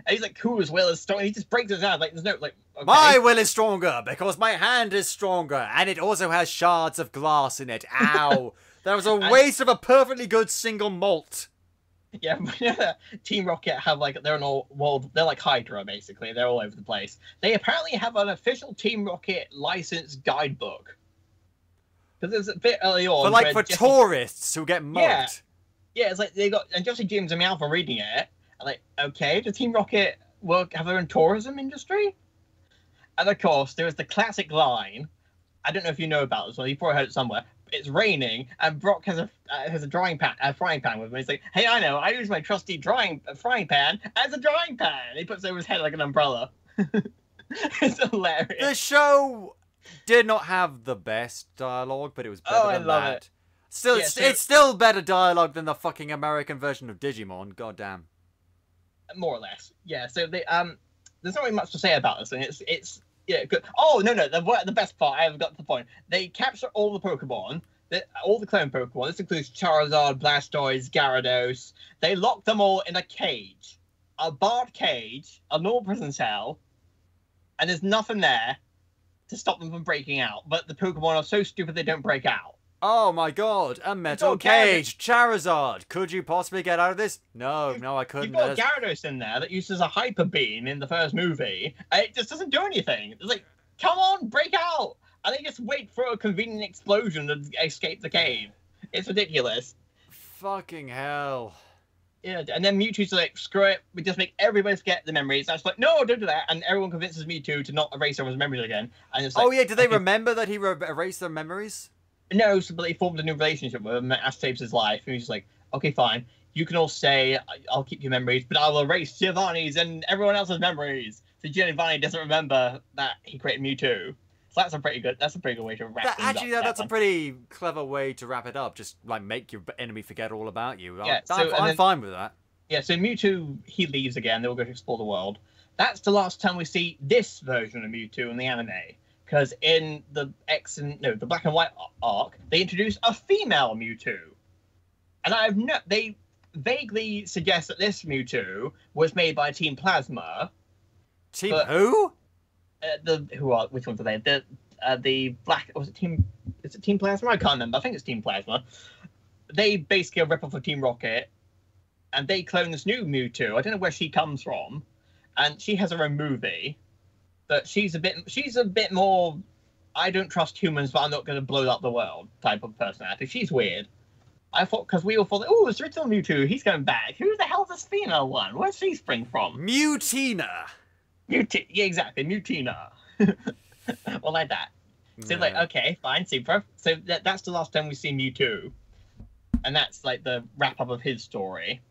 he's like, whose will is stronger? He just breaks his hand, like, there's no, like, okay. My will is stronger because my hand is stronger, and it also has shards of glass in it. Ow. That was a waste of a perfectly good single malt. Yeah, Team Rocket have like they're like Hydra basically. They're all over the place. They apparently have an official Team Rocket licensed guidebook. Because there's a bit early on. But like for tourists who get mugged. Yeah, it's like they got and Jesse, James, and Meowth are reading it. I'm like, okay, does Team Rocket have their own tourism industry? And of course, there is the classic line. I don't know if you know about this one. You probably heard it somewhere. It's raining, and Brock has a frying pan with him. He's like, "Hey, I know. I use my trusty frying pan as a drying pan." And he puts it over his head like an umbrella. It's hilarious. The show did not have the best dialogue, but it was better than that. It. Still, yeah, it's still better dialogue than the fucking American version of Digimon. Goddamn. More or less, yeah. So there's not really much to say about this, and it's. Yeah, good. Oh, no, the best part, I haven't got to the point. They capture all the Pokemon, all the clone Pokemon. This includes Charizard, Blastoise, Gyarados. They lock them all in a cage. A barred cage, a normal prison cell, and there's nothing there to stop them from breaking out. But the Pokemon are so stupid they don't break out. Oh my god, a metal cage! Charizard! Could you possibly get out of this? No, I couldn't. You've got Gyarados in there that uses a Hyper Beam in the first movie, and it just doesn't do anything. It's like, come on, break out! And they just wait for a convenient explosion to escape the cave. It's ridiculous. Fucking hell. Yeah, and then Mewtwo's like, screw it, we just make everybody forget the memories. And I was like, no, don't do that. And everyone convinces Mewtwo to not erase everyone's memories again. And it's like, oh yeah, did they remember that he erased their memories? No, so but they formed a new relationship with him. Ash saves his life, and he's just like, okay, fine. You can all stay. I'll keep your memories, but I will erase Giovanni's and everyone else's memories. So Giovanni doesn't remember that he created Mewtwo. So that's a pretty good way to wrap things up. Actually, that's a pretty clever way to wrap it up. Just like make your enemy forget all about you. Yeah, I'm fine with that. Yeah, so Mewtwo, he leaves again. They will go to explore the world. That's the last time we see this version of Mewtwo in the anime. Because in the the Black and White arc, they introduced a female Mewtwo, and they vaguely suggest that this Mewtwo was made by Team Plasma. Team who? Which ones are they? The Black, was it Team? Is it Team Plasma? I can't remember. I think it's Team Plasma. They basically a rip-off of Team Rocket, and they clone this new Mewtwo. I don't know where she comes from, and she has her own movie. But she's a bit more. I don't trust humans, but I'm not going to blow up the world type of personality. She's weird. I thought, because we all thought, oh, it's original Mewtwo, he's going back. Who the hell's this female one? Where's she spring from? Mutina. Yeah, exactly, Mutina. Well, like that. So, like, okay, fine, super. So that's the last time we see Mewtwo. And that's, like, the wrap-up of his story.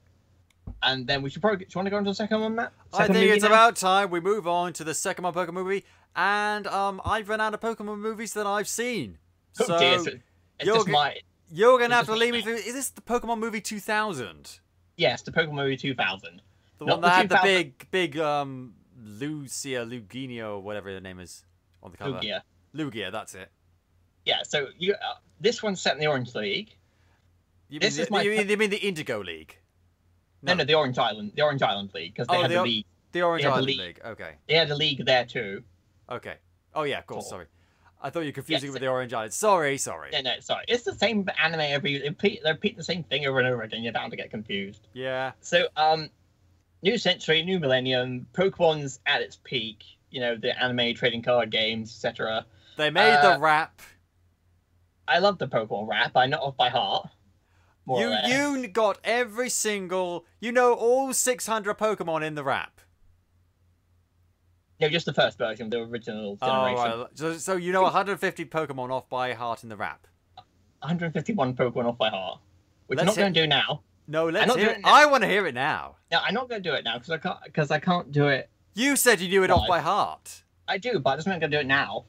And then we should probably... Do you want to go on to the second one, Matt? I think it's about time we move on to the second Pokemon movie. And I've run out of Pokemon movies that I've seen. Oh, dear. So it's just my... You're going to have to lead me through... Is this the Pokemon movie 2000? Yes, the Pokemon movie 2000. The one that had the big Lugia, or whatever the name is on the cover. Lugia, that's it. Yeah, so this one's set in the Orange League. You mean the Indigo League? No, the Orange Island League, because they had the league. The Orange Island League, okay. They had a league there too. Okay. Oh yeah, of course, sorry. I thought you were confusing it with the Orange Island. Sorry. No, sorry. It's the same anime they're repeating the same thing over and over again. You're bound to get confused. Yeah. So, new century, new millennium, Pokemon's at its peak. You know, the anime, trading card games, etc. They made the rap. I love the Pokemon rap. I know it off by heart. You got every single... You know all 600 Pokemon in the rap. No, just the first version of the original generation. Oh, right. So you know 150 Pokemon off by heart in the rap. 151 Pokemon off by heart. Which I'm not going to do now. No, let's hear it. I want to hear it now. No, I'm not going to do it now because I can't do it. You said you knew it off by heart. I do, but it doesn't mean I'm going to do it now.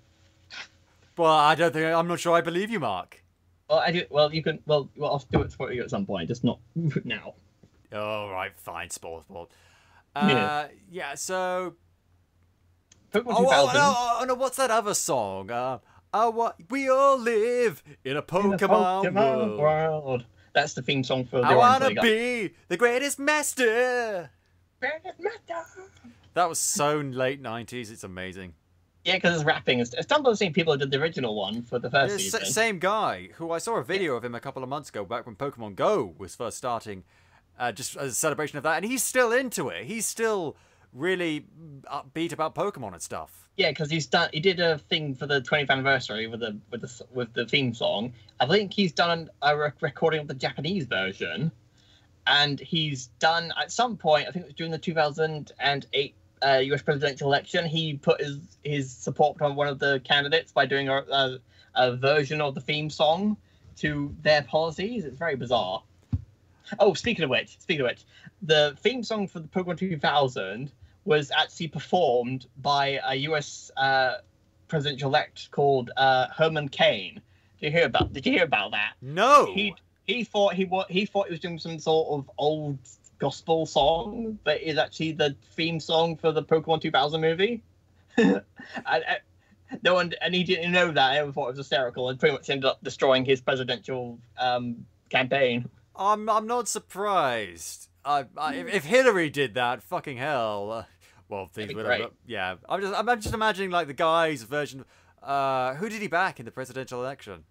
Well, I'm not sure I believe you, Mark. Well, I do. Well, you can. Well, I'll do it for you at some point, just not now. All right, fine, sport. Yeah. So. Pokemon 2000. Oh no! What's that other song? What we all live in a Pokemon world. That's the theme song for the I wanna be the greatest master. Greatest master. That was so late 90s. It's amazing. Yeah, because it's rapping. It's done by the same people who did the original one for the first season. Same guy who I saw a video of him a couple of months ago, back when Pokemon Go was first starting, just as a celebration of that, and he's still into it. He's still really upbeat about Pokemon and stuff. Yeah, because he did a thing for the 20th anniversary with the theme song. I think he's done a recording of the Japanese version, and he's done at some point. I think it was during the 2008 U.S. presidential election. He put his support on one of the candidates by doing a version of the theme song to their policies. It's very bizarre. Oh, speaking of which, the theme song for the Pokemon 2000 was actually performed by a U.S. presidential-elect called Herman Cain. Did you hear about that? No. He thought he was doing some sort of old gospel song that is actually the theme song for the Pokemon 2000 movie. No one, and he didn't know that. Everyone thought it was hysterical, and pretty much ended up destroying his presidential campaign. I'm not surprised. If Hillary did that, fucking hell. Well, things would have. Yeah, I'm just imagining like the guy's version. Who did he back in the presidential election?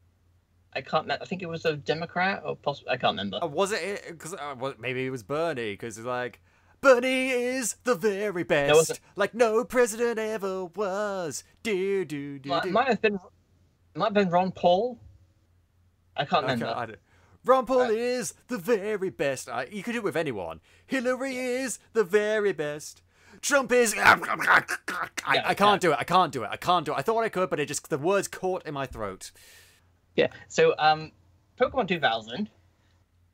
I think it was a Democrat or possibly. I can't remember. Was it? Because maybe it was Bernie. Because it's like Bernie is the very best, like no president ever was. It might have been Ron Paul. I can't remember. Ron Paul is the very best. You could do it with anyone. Hillary is the very best. Trump is. I can't do it. I can't do it. I thought I could, but the words caught in my throat. Yeah. So, Pokemon 2000,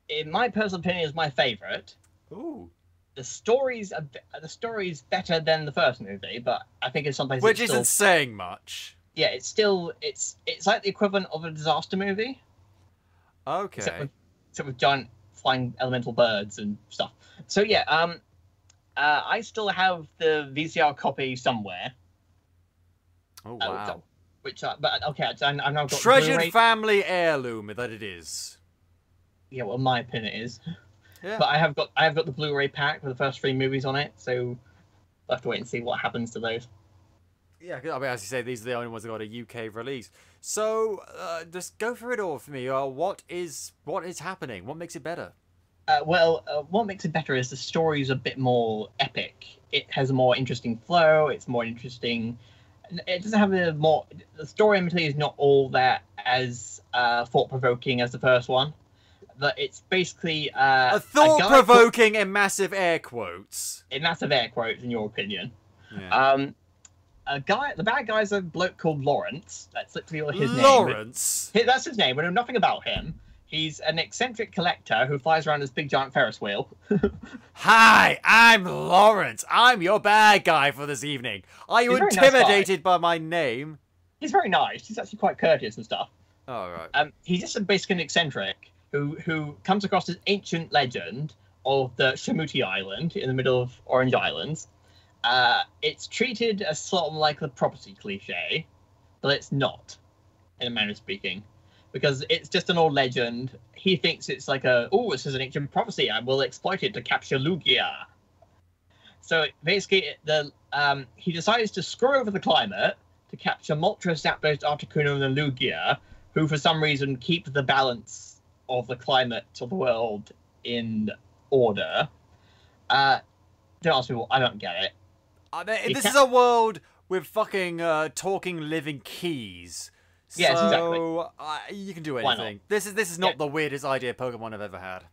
in my personal opinion, is my favorite. Ooh. The story's better than the first movie, but I think it's sometimes which isn't saying much. Yeah, it's like the equivalent of a disaster movie. Okay. Except with giant flying elemental birds and stuff. So yeah, I still have the VCR copy somewhere. Oh wow. But okay, I've now got treasured Blu-ray. Family heirloom that it is. Yeah, well, in my opinion, it is. Yeah. But I have got the Blu-ray pack with the first 3 movies on it, so I'll have to wait and see what happens to those. Yeah, I mean, as you say, these are the only ones that got a UK release. So, just go through it all for me. What is happening? What makes it better? What makes it better is the story is a bit more epic. It has a more interesting flow. It's more interesting. It doesn't have the story mentally is not all that as thought-provoking as the first one. But it's basically a thought-provoking in massive air quotes. In massive air quotes, in your opinion. Yeah. The bad guy's a bloke called Lawrence. That's literally his name. Lawrence? That's his name. We know nothing about him. He's an eccentric collector who flies around this big giant Ferris wheel. Hi, I'm Lawrence. I'm your bad guy for this evening. Are you intimidated by my name? He's very nice. He's actually quite courteous and stuff. Oh, right. He's just basically an eccentric who comes across this ancient legend of the Shamuti Island in the middle of Orange Islands. It's treated as sort of like the property cliche, but it's not, in a manner of speaking, because it's just an old legend. He thinks it's like this is an ancient prophecy. I will exploit it to capture Lugia. So basically, he decides to screw over the climate to capture Moltres, Zapdos, Articuno, and Lugia, who for some reason keep the balance of the climate of the world in order. Don't ask me what. I don't get it. This is a world with fucking talking living keys. Yes, so, exactly. You can do anything. This is not the weirdest idea Pokemon have ever had.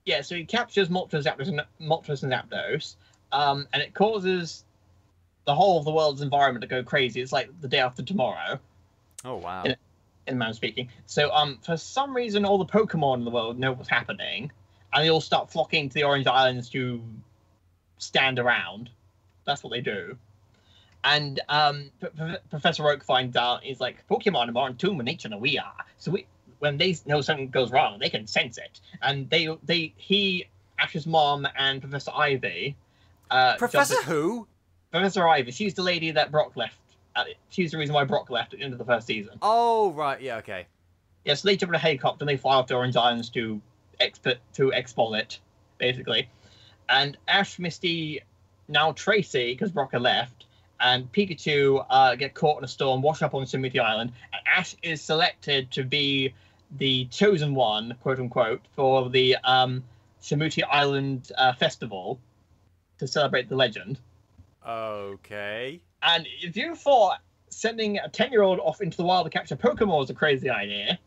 Yeah, so he captures Moltres and Zapdos, and it causes the whole of the world's environment to go crazy. It's like the day after tomorrow. Oh, wow. In a manner of speaking. So, for some reason, all the Pokemon in the world know what's happening, and they all start flocking to the Orange Islands to stand around. That's what they do. And Professor Oak finds out, he's like, Pokemon are more in tune with nature than we are. So when they know something goes wrong, they can sense it. And he, Ash's mom, and Professor Ivy... Professor who? Professor Ivy. She's the lady that Brock left. She's the reason why Brock left at the end of the first season. Oh, right. Yeah, okay. Yeah, so they jump in a helicopter and they fly off to Orange Islands to exposit, basically. And Ash, Misty, now Tracy, because Brock had left, and Pikachu get caught in a storm, wash up on Shamuti Island, and Ash is selected to be the chosen one, quote unquote, for the Shamuti Island festival to celebrate the legend. Okay. And if you thought sending a 10-year-old off into the wild to capture Pokemon was a crazy idea,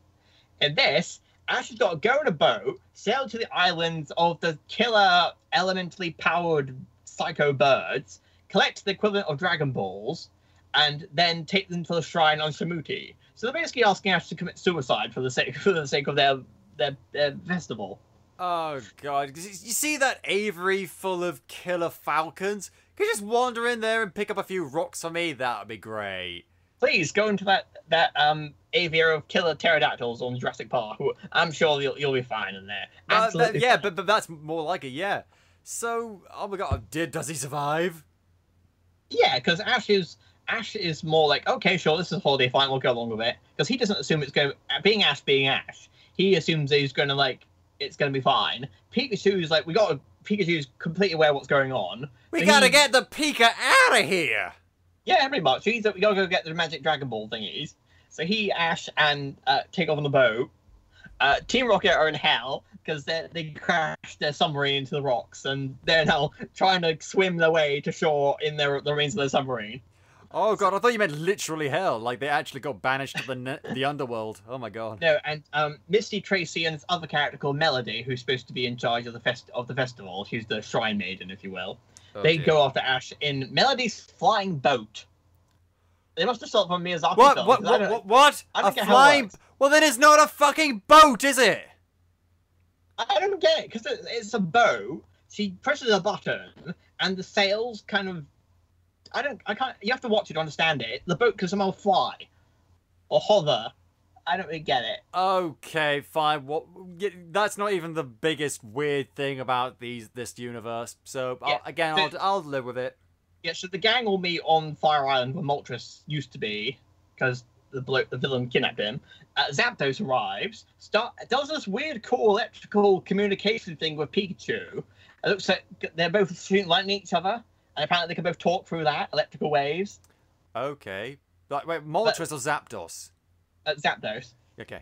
in this, Ash has got to go in a boat, sail to the islands of the killer, elementally powered psycho birds, collect the equivalent of Dragon Balls, and then take them to the shrine on Shamuti. So they're basically asking Ash to commit suicide for the sake of their festival. Oh god! You see that aviary full of killer falcons? Could you just wander in there and pick up a few rocks for me? That would be great. Please go into that aviary of killer pterodactyls on Jurassic Park. I'm sure you'll be fine in there. Absolutely. Yeah, but that's more like it. Yeah. So, oh my god, does he survive? Yeah, because Ash is more like, okay, sure, this is a holiday, fine, we'll go along with it. Because he doesn't assume it's going to... Being Ash, he assumes he's going to, like, it's going to be fine. Pikachu's like, Pikachu's completely aware of what's going on. We gotta get the Pika out of here! Yeah, pretty much. He's like, we gotta go get the magic Dragon Ball thingies. So he, Ash, and take off on the boat. Team Rocket are in hell, because they crashed their submarine into the rocks, and they're now trying to swim their way to shore in the remains of their submarine. Oh god, I thought you meant literally hell, like they actually got banished to the underworld. Oh my god. No, and Misty, Tracy, and this other character called Melody, who's supposed to be in charge of the festival. She's the shrine maiden, if you will. Oh, they go after Ash in Melody's flying boat. They must have stopped from Miyazaki. What? A flying? Well, then it's not a fucking boat, is it? I don't get it, because it's a boat. She presses a button, and the sails kind of... I can't... You have to watch it to understand it. The boat can somehow fly. Or hover. I don't really get it. Okay, fine. That's not even the biggest weird thing about this universe. So, yeah, I'll live with it. Yeah, so the gang will meet on Fire Island where Moltres used to be, because the villain kidnapped him. Zapdos arrives, does this weird, cool electrical communication thing with Pikachu. It looks like they're both shooting lightning at each other, and apparently they can both talk through that, electrical waves. Okay. Like, wait, Moltres or Zapdos? Zapdos. Okay.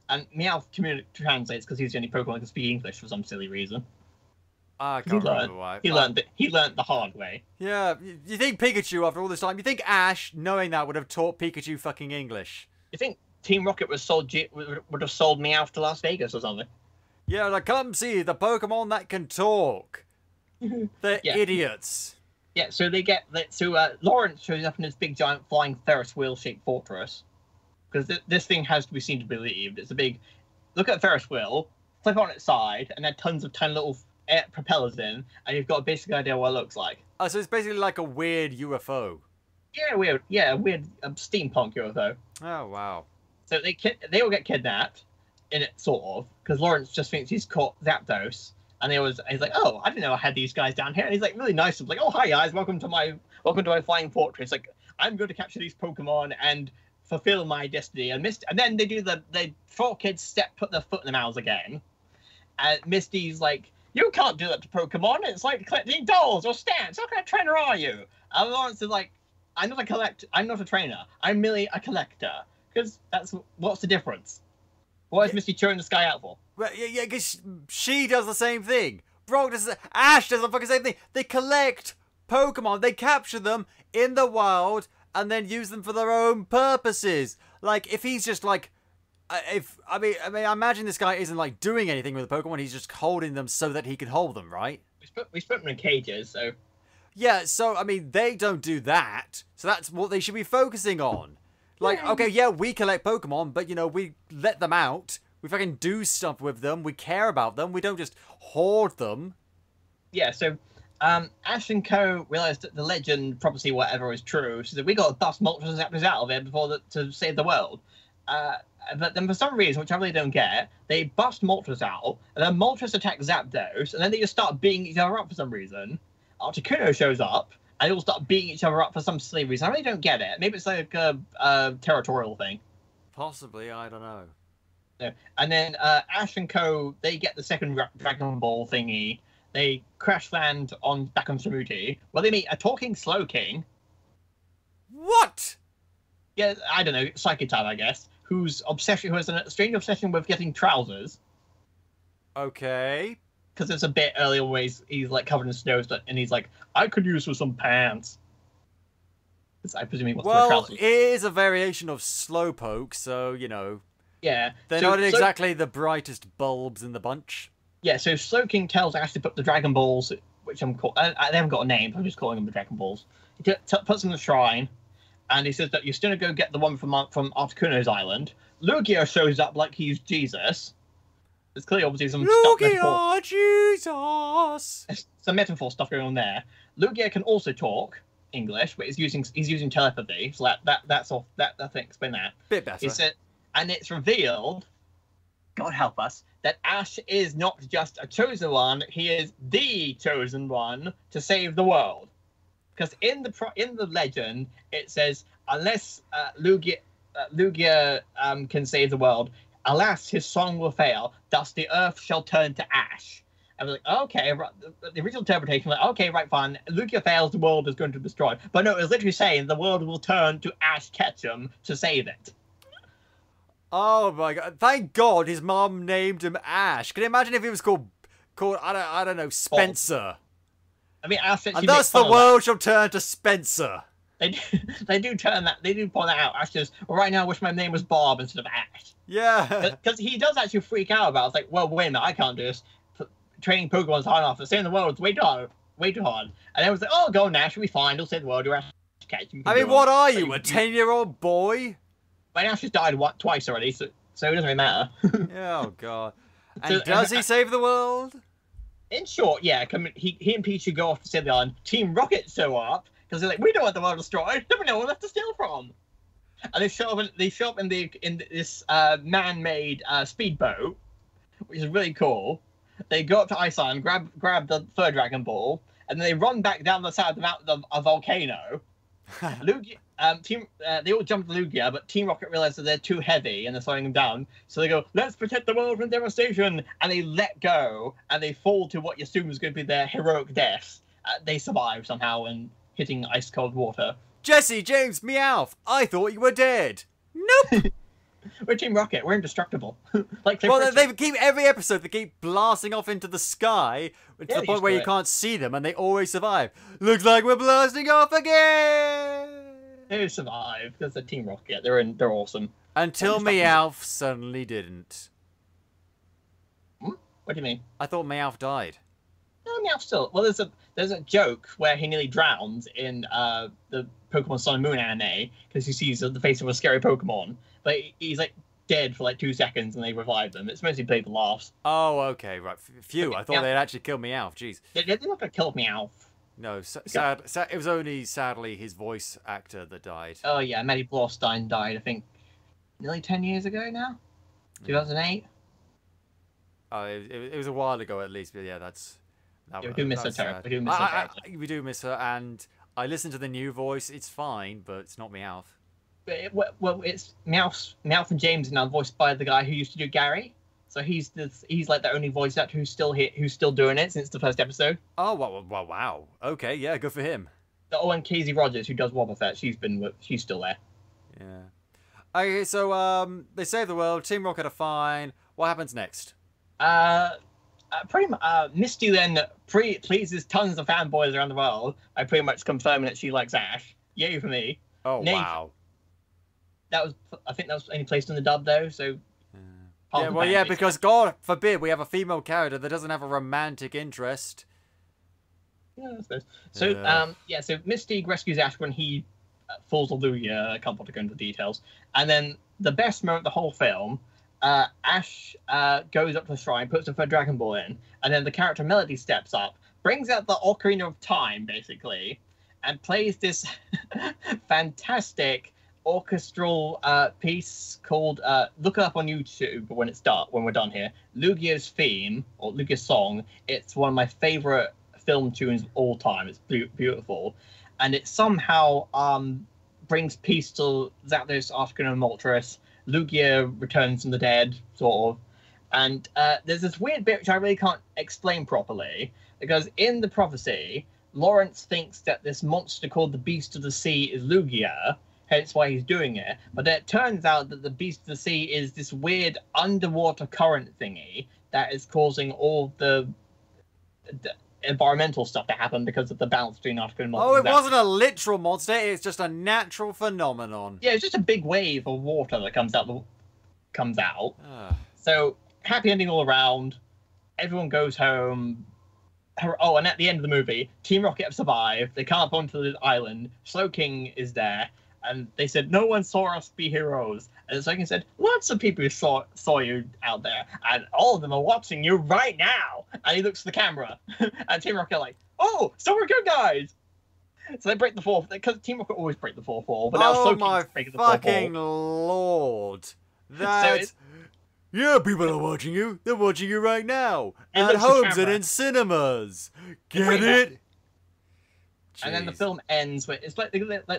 And Meowth translates because he's the only Pokemon that can speak English for some silly reason. I can't remember why. He learned the hard way. Yeah, you think Pikachu, after all this time, you think Ash, knowing that, would have taught Pikachu fucking English? You think Team Rocket would have sold Meowth to Las Vegas or something? Yeah, like, come see the Pokemon that can talk. They're idiots. Yeah, so Lawrence shows up in this big giant flying Ferris wheel shaped fortress. Because this thing has to be seen to be believed. It's a big, look at a Ferris wheel, flip on its side, and then tons of tiny little propellers in, and you've got a basic idea what it looks like. Oh, so it's basically like a weird UFO. Yeah, weird. Yeah, weird steampunk UFO. Oh, wow. So they all get kidnapped, in it, sort of, because Lawrence just thinks he's caught Zapdos. And he's like, oh, I didn't know I had these guys down here. And he's like really nice. He's like, oh, hi guys, welcome to my flying fortress. Like, I'm going to capture these Pokemon and fulfill my destiny. And then they do the 4 kids put their foot in their mouths again. And Misty's like, you can't do that to Pokemon. It's like collecting dolls or stamps. What kind of trainer are you? And Lawrence is like, I'm not a trainer. I'm merely a collector. Because what's the difference? What is Misty cheering this guy out for? Well, yeah, because she does the same thing. Ash does the fucking same thing. They collect Pokemon, they capture them in the wild, and then use them for their own purposes. Like, if he's just like, I mean, I imagine this guy isn't like doing anything with the Pokemon. He's just holding them so that he can hold them, right? We put them in cages, so. Yeah, so I mean, they don't do that. So that's what they should be focusing on. Like, okay, yeah, we collect Pokemon, but, you know, we let them out. We fucking do stuff with them. We care about them. We don't just hoard them. Yeah, so Ash and Co. realised that the legend, prophecy, whatever, is true. So that we got to bust Moltres Zapdos out of here to save the world. But then for some reason, which I really don't get, they bust Moltres out, and then Moltres attack Zapdos, and then they just start beating each other up for some reason. Articuno shows up, and they all start beating each other up for some silly reason. I really don't get it. Maybe it's like a territorial thing. Possibly, I don't know. Yeah. And then Ash and Co. They get the second Dragon Ball thingy. They crash land back on Samuti, where they meet a talking Slowking. What? Yeah, I don't know, Psychic type, I guess. Who has a strange obsession with getting trousers. Okay. Because it's a bit earlier where he's like covered in snow, and he's like, I could use for some pants. I presume he wants to wear trousers. It is a variation of Slowpoke, so, you know. Yeah. They're not exactly the brightest bulbs in the bunch. Yeah, so Slowking tells Ash to put the Dragon Balls, which I'm calling... they haven't got a name, I'm just calling them the Dragon Balls. He puts them in the shrine, and he says that you're still going to go get the one from Articuno's island. Lugia shows up like he's Jesus. There's clearly obviously some Lugia, Jesus! Some metaphor stuff going on there. Lugia can also talk English, but he's using telepathy, so that's off. That thing explain that. Bit better. He said, and it's revealed, God help us, that Ash is not just a chosen one; he is the chosen one to save the world. Because in the legend, it says, unless Lugia can save the world, alas, his song will fail. Thus, the earth shall turn to ash. I was like, okay, right. The original interpretation, like, okay, right, fine. Lugia fails, the world is going to be destroyed. But no, it was literally saying the world will turn to Ash Ketchum to save it. Oh my god! Thank God his mom named him Ash. Can you imagine if he was called I don't know, Spencer? I mean, Ash. And thus the world shall turn to Spencer. They do turn that. They do point that out. Ash says, well, right now I wish my name was Bob instead of Ash. Yeah. Because he does actually freak out about it. It's like, well, wait a minute, I can't do this. Training Pokemon's hard enough. Saving the world is way too hard. And I was like, oh, go on, Ash, we'll be fine. He'll save the world. I mean, what are you, a 10-year-old boy? But Ash has died twice already, so it doesn't really matter. Yeah, oh, God. And does he save the world? In short, yeah. He and Peach go off to save the island. Team Rocket show up, because they're like, we don't want the world destroyed. There's no one left to steal from. And they show up in this man-made speedboat, which is really cool. They go up to Ice Island, grab the third Dragon Ball, and then they run back down the side of the mountain of a volcano. Lugia, they all jump to Lugia, but Team Rocket realize that they're too heavy and they're slowing them down. So they go, let's protect the world from devastation! And they let go, and they fall to what you assume is going to be their heroic death. They survive somehow and hitting ice-cold water. Jesse, James, Meowth, I thought you were dead. Nope. We're Team Rocket. We're indestructible. Like well, they keep every episode. They keep blasting off into the sky to the point where you can't see them, and they always survive. Looks like we're blasting off again. They survive because they're Team Rocket. They're awesome. Until Meowth suddenly didn't. Hmm? What do you mean? I thought Meowth died. No, Meowth still. Well, there's a joke where he nearly drowns in the Pokemon Sun and Moon anime because he sees the face of a scary Pokemon. But he's like dead for like 2 seconds and they revive them. It's mostly played for laughs. Oh, okay, right. Phew, I thought they'd actually kill Meowth. Jeez. They're not going to kill Meowth. No, sad. It was only, sadly, his voice actor that died. Oh, yeah. Maddie Blaustein died, I think, nearly 10 years ago now? 2008? Oh, it was a while ago at least, but yeah, that's... Yeah, we do miss her terribly. We do miss her, and I listened to the new voice. It's fine, but it's not Meowth. Well, it's Meowth and James are now voiced by the guy who used to do Gary. So he's like the only voice actor who's still here, who's still doing it since the first episode. Oh wow. Okay, yeah, good for him. And Casey Rogers, who does Wobbuffet, she's still there. Yeah. Okay, so they save the world. Team Rocket are fine. What happens next? Pretty much, Misty then pleases tons of fanboys around the world by pretty much confirming that she likes Ash. Yay for me. Oh wow. I think that was only placed in the dub though, so. Yeah, well, yeah, because God forbid we have a female character that doesn't have a romantic interest. Yeah, I suppose. So, so Mystique rescues Ash when he falls on Lugia. I can't bother to go into the details. And then the best moment of the whole film, Ash goes up to the shrine, puts the third Dragon Ball in, and then the character Melody steps up, brings out the Ocarina of Time, basically, and plays this fantastic orchestral piece called look it up on YouTube when we're done here. Lugia's theme or Lugia's song. It's one of my favorite film tunes of all time. It's beautiful, and it somehow brings peace to Zapdos, Articuno, and Moltres. Lugia returns from the dead, sort of, and there's this weird bit which I really can't explain properly because in the prophecy, Lawrence thinks that this monster called the Beast of the Sea is Lugia. Hence why he's doing it. But then it turns out that the Beast of the Sea is this weird underwater current thingy that is causing all the environmental stuff to happen because of the balance between Arctic and Oh, it wasn't a literal monster. It's just a natural phenomenon. Yeah, it's just a big wave of water that comes out. So, happy ending all around. Everyone goes home. Oh, and at the end of the movie, Team Rocket have survived. They come up onto the island. Slowking is there. And they said, no one saw us be heroes. And Slowking said, lots of people saw you out there. And all of them are watching you right now. And he looks at the camera. And Team Rocket are like, oh, so we're good guys. So they break the fourth. Because Team Rocket always break the fourth wall. But now Slowking's breaking the fourth wall. Oh, my fucking lord. That's... yeah, people are watching you. They're watching you right now. At homes and in cinemas. Get it? Jeez. And then the film ends with it's like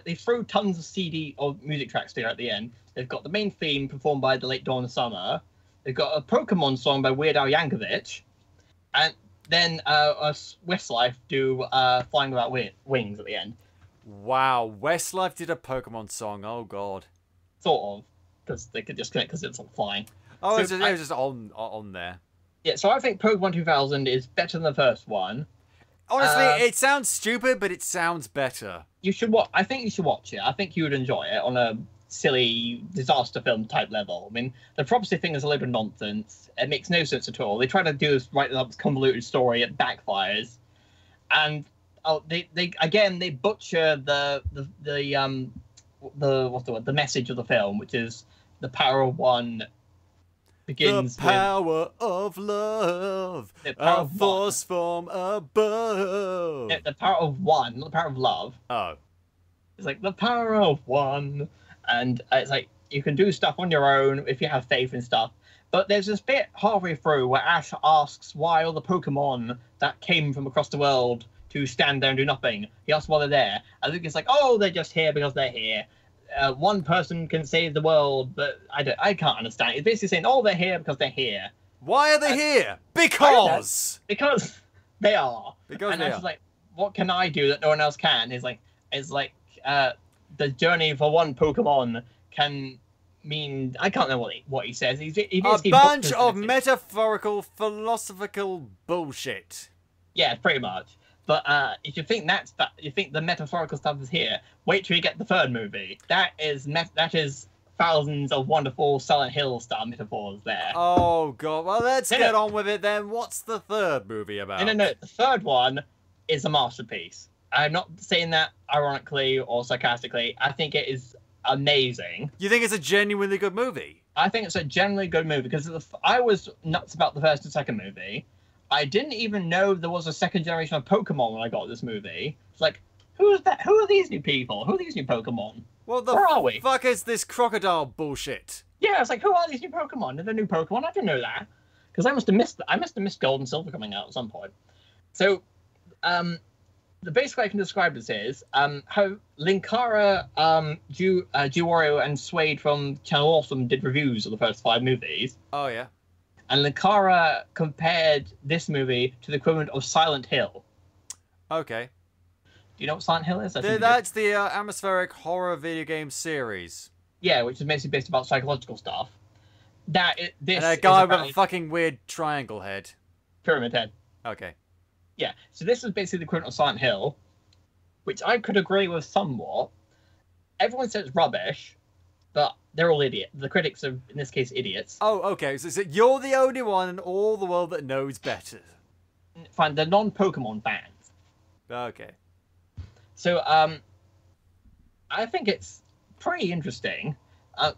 they throw tons of CD or music tracks there at the end. They've got the main theme performed by the Late Dawn of Summer. They've got a Pokemon song by Weird Al Yankovic, and then Westlife do Flying Without Wings at the end. Wow, Westlife did a Pokemon song. Oh god. Sort of, because they could just connect because it's all flying. Oh, so it was just on there. Yeah, so I think Pokemon 2000 is better than the first one. Honestly, it sounds stupid, but it sounds better. You should I think you should watch it. I think you would enjoy it on a silly disaster film type level. I mean, the prophecy thing is a load of nonsense. It makes no sense at all. They try to do this right up convoluted story. It backfires, and they butcher the message of the film, which is the power of one. Begins the power of love, a force from above. Yeah, the power of one, not the power of love. Oh. It's like the power of one. And it's like you can do stuff on your own if you have faith and stuff. But there's this bit halfway through where Ash asks why all the Pokemon that came from across the world to stand there and do nothing. He asks why they're there. I think it's like, oh, they're just here because they're here. One person can save the world, but I can't understand. It's basically saying, oh, they're here because they're here. Why are they here? Because they are. Because and they I was like, what can I do that no one else can? It's like the journey for one Pokemon can mean I can't know what he says. He a bunch of metaphorical, philosophical bullshit. Yeah, pretty much. But if you think you think the metaphorical stuff is here, wait till you get the third movie. That is thousands of wonderful Silent Hill style metaphors there. Oh god, well let's get on with it then. What's the third movie about? No. The third one is a masterpiece. I'm not saying that ironically or sarcastically. I think it is amazing. You think it's a genuinely good movie? I think it's a genuinely good movie because I was nuts about the first and second movie. I didn't even know there was a second generation of Pokemon when I got this movie. It's like, who is that? Who are these new people? Who are these new Pokemon? Well, where are we? Fuck is this crocodile bullshit? Yeah, it's like, who are these new Pokemon? Are they new Pokemon? I didn't know that because I must have missed Gold and Silver coming out at some point. So, the basic way I can describe this is how Linkara, Jiwario, and Suede from Channel Awesome did reviews of the first 5 movies. Oh yeah. And Linkara compared this movie to the equivalent of Silent Hill. Okay. Do you know what Silent Hill is? That's the atmospheric horror video game series. Yeah, which is basically based about psychological stuff. And a guy with a fucking weird triangle head. Pyramid head. Okay. Yeah, so this is basically the equivalent of Silent Hill, which I could agree with somewhat. Everyone says it's rubbish, but they're all idiots. The critics are, in this case, idiots. Oh, okay. So you're the only one in all the world that knows better. Fine, they're non-Pokemon fans. Okay. So, I think it's pretty interesting.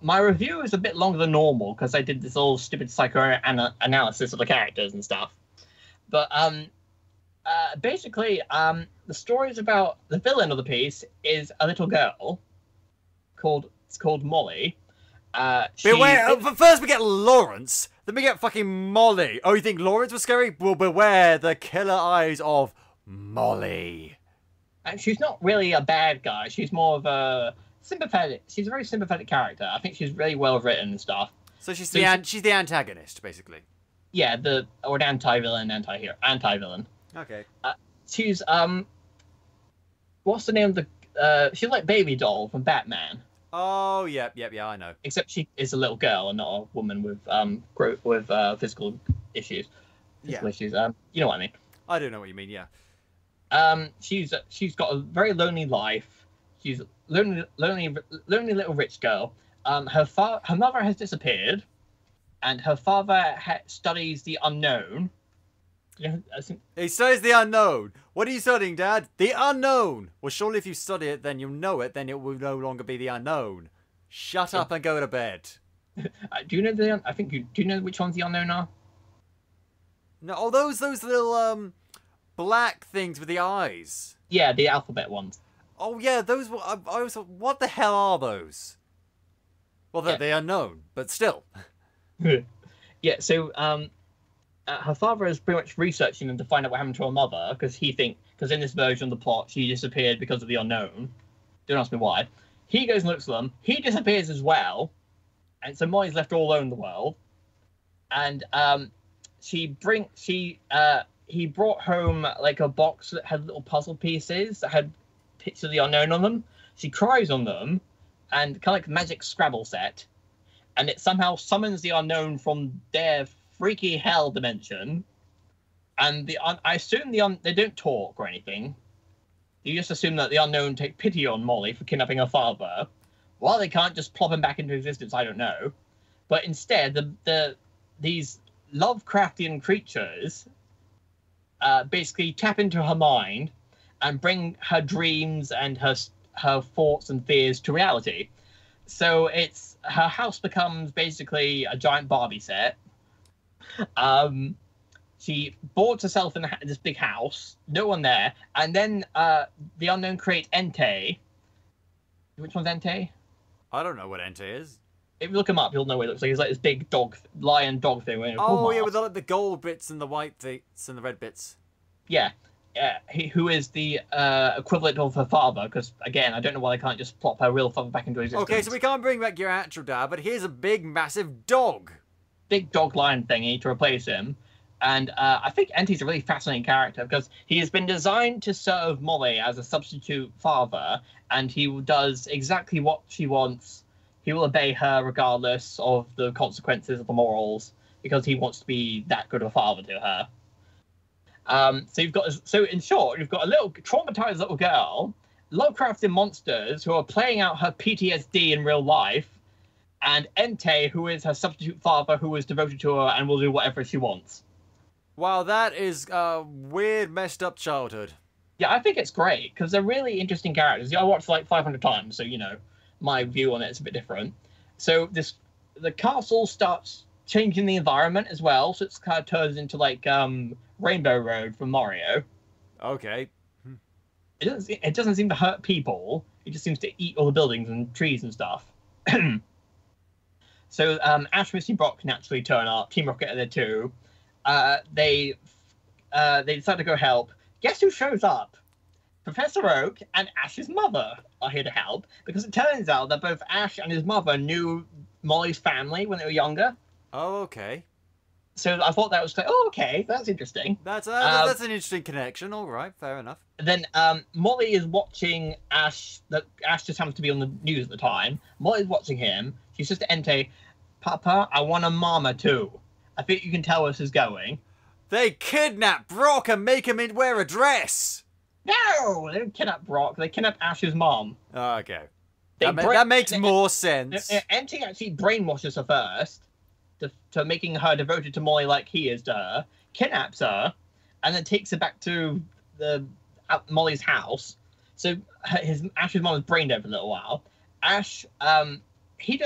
My review is a bit longer than normal because I did this all stupid psychoanalysis of the characters and stuff. But, basically, the story is about the villain of the piece is a little girl called Molly. Beware! First we get Lawrence, then we get fucking Molly. Oh, you think Lawrence was scary? Well, beware the killer eyes of Molly. And she's not really a bad guy. She's more of a sympathetic. She's a very sympathetic character. I think she's really well written and stuff. So she's the antagonist, basically. Yeah, an anti-villain. Okay. She's what's the name of the? She's like Baby Doll from Batman. Oh, yeah, I know. Except she is a little girl and not a woman with physical issues. Physical issues. You know what I mean. I don't know what you mean. Yeah. She's got a very lonely life. She's a lonely little rich girl. Her mother has disappeared, and her father studies the unknown. Yeah, he studies the unknown. What are you studying, Dad? The unknown. Well, surely if you study it, then you'll know it. Then it will no longer be the unknown. Shut up and go to bed. Do you know do you know which ones the unknown are? No, oh, those little black things with the eyes. Yeah, the alphabet ones. Oh yeah, those. I was. What the hell are those? Well, they're the unknown, but still. Yeah. So her father is pretty much researching them to find out what happened to her mother because in this version of the plot she disappeared because of the unknown. Don't ask me why. He goes and looks at them. He disappears as well, and so Molly's left all alone in the world. And he brought home like a box that had little puzzle pieces that had pictures of the unknown on them. She cries on them, and kind of like magic Scrabble set, and it somehow summons the unknown from their freaky hell dimension. And I assume they don't talk or anything. You just assume that the unknown take pity on Molly for kidnapping her father. Well, they can't just plop him back into existence. I don't know, but instead these Lovecraftian creatures basically tap into her mind and bring her dreams and her thoughts and fears to reality. So her house becomes basically a giant Barbie set. She boards herself in this big house, no one there, and then the unknown creates Entei. Which one's Entei? I don't know what Entei is. If you look him up, you'll know what it looks like. He's like this big lion dog thing. Oh yeah, with the gold bits and the white bits and the red bits. Yeah. Who is the equivalent of her father, because, again, I don't know why they can't just plop her real father back into existence. Okay, so we can't bring back your actual dad, but here's a big, massive dog. Big dog lion thingy to replace him. And I think Entei's a really fascinating character because he has been designed to serve Molly as a substitute father, and he does exactly what she wants. He will obey her regardless of the consequences of the morals because he wants to be that good of a father to her. So in short, you've got a little traumatized little girl, Lovecraftian monsters who are playing out her PTSD in real life, and Entei, who is her substitute father, who is devoted to her and will do whatever she wants. Wow, that is a weird, messed up childhood. Yeah, I think it's great because they're really interesting characters. I watched like 500 times, so my view on it is a bit different. So the castle starts changing the environment as well, so it kind of turns into like Rainbow Road from Mario. Okay. It doesn't seem to hurt people. It just seems to eat all the buildings and trees and stuff. So Ash, Misty, Brock naturally turn up. Team Rocket are there too. They decide to go help. Guess who shows up? Professor Oak and Ash's mother are here to help because it turns out that both Ash and his mother knew Molly's family when they were younger. Oh, okay. So I thought that was like, oh, okay, that's interesting. That's an interesting connection. All right, fair enough. Then Molly is watching Ash. Ash just happens to be on the news at the time. Molly's watching him. She says to Entei, "Papa, I want a mama too. I think you can tell where this is going." They kidnap Brock and make him wear a dress. No, they don't kidnap Brock. They kidnap Ash's mom. Oh, okay. That makes more sense. Entei actually brainwashes her first to making her devoted to Molly like he is to her, kidnaps her, and then takes her back to Molly's house. So Ash's mom is brain dead for a little while. Ash is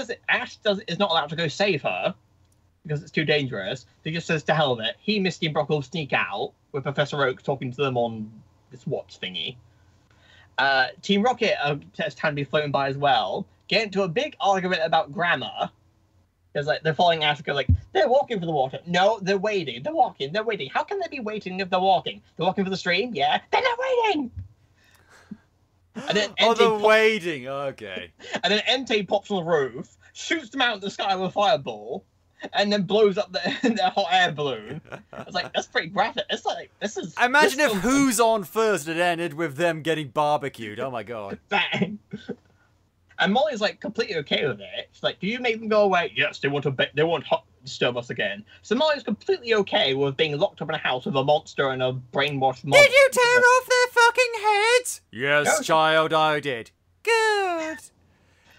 not allowed to go save her because it's too dangerous. He just says to hell of it. He, Misty, and Brock will sneak out with Professor Oak talking to them on this watch thingy. Team Rocket tends to be floating by as well, get into a big argument about grammar. Because they're following Ash, because they're walking for the water. No, they're waiting. They're walking. They're waiting. How can they be waiting if they're walking? They're walking for the stream? Yeah. They're not waiting! And then they're waiting. Okay. And then Entei pops on the roof, shoots them out in the sky with a fireball, and then blows up their hot air balloon. It's like, that's pretty graphic. It's like, this is... Imagine if Who's On First had ended with them getting barbecued. Oh my god. Bang! And Molly's like completely okay with it. She's like, "Do you make them go away?" Yes, they want to disturb us again. So Molly's completely okay with being locked up in a house with a monster and a brainwashed monster. Did you tear off their fucking heads? Yes, child, I did. Good.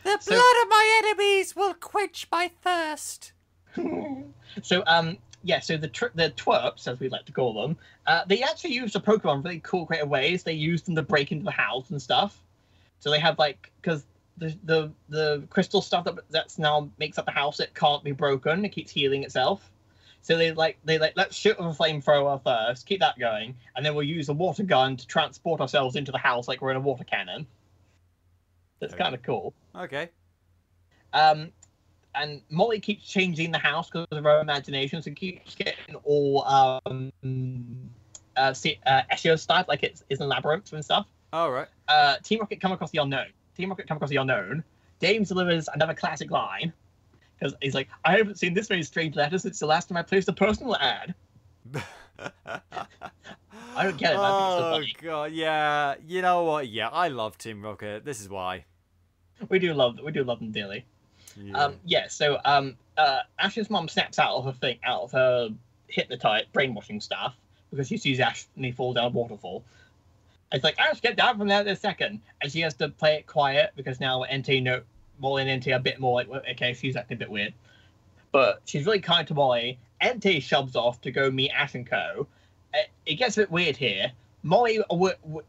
The blood of my enemies will quench my thirst. So the twerps, as we like to call them, they actually use the Pokemon in really cool, creative ways. They use them to break into the house and stuff. So they have because the crystal stuff that's now makes up the house, it can't be broken. It keeps healing itself. So they let's shoot with a flamethrower first, keep that going, and then we'll use a water gun to transport ourselves into the house like we're in a water cannon. That's kind of cool. Okay. And Molly keeps changing the house because of her imagination, so keeps getting all SEO stuff, like it's in labyrinths and stuff. All right. Team Rocket come across the unknown. James delivers another classic line because he's like, "I haven't seen this many strange letters since the last time I placed a personal ad." I don't get it. Oh god, yeah. You know what? Yeah, I love Team Rocket. This is why. We do love them dearly. Yeah. So Ash's mom snaps out of her hypnotite brainwashing stuff because she sees Ash and he falls down a waterfall. It's like, Ash, get down from there in a second. And she has to play it quiet because now Molly and Entei are a bit more like, okay, she's acting a bit weird. But she's really kind to Molly. Entei shoves off to go meet Ash and Co. It gets a bit weird here. Molly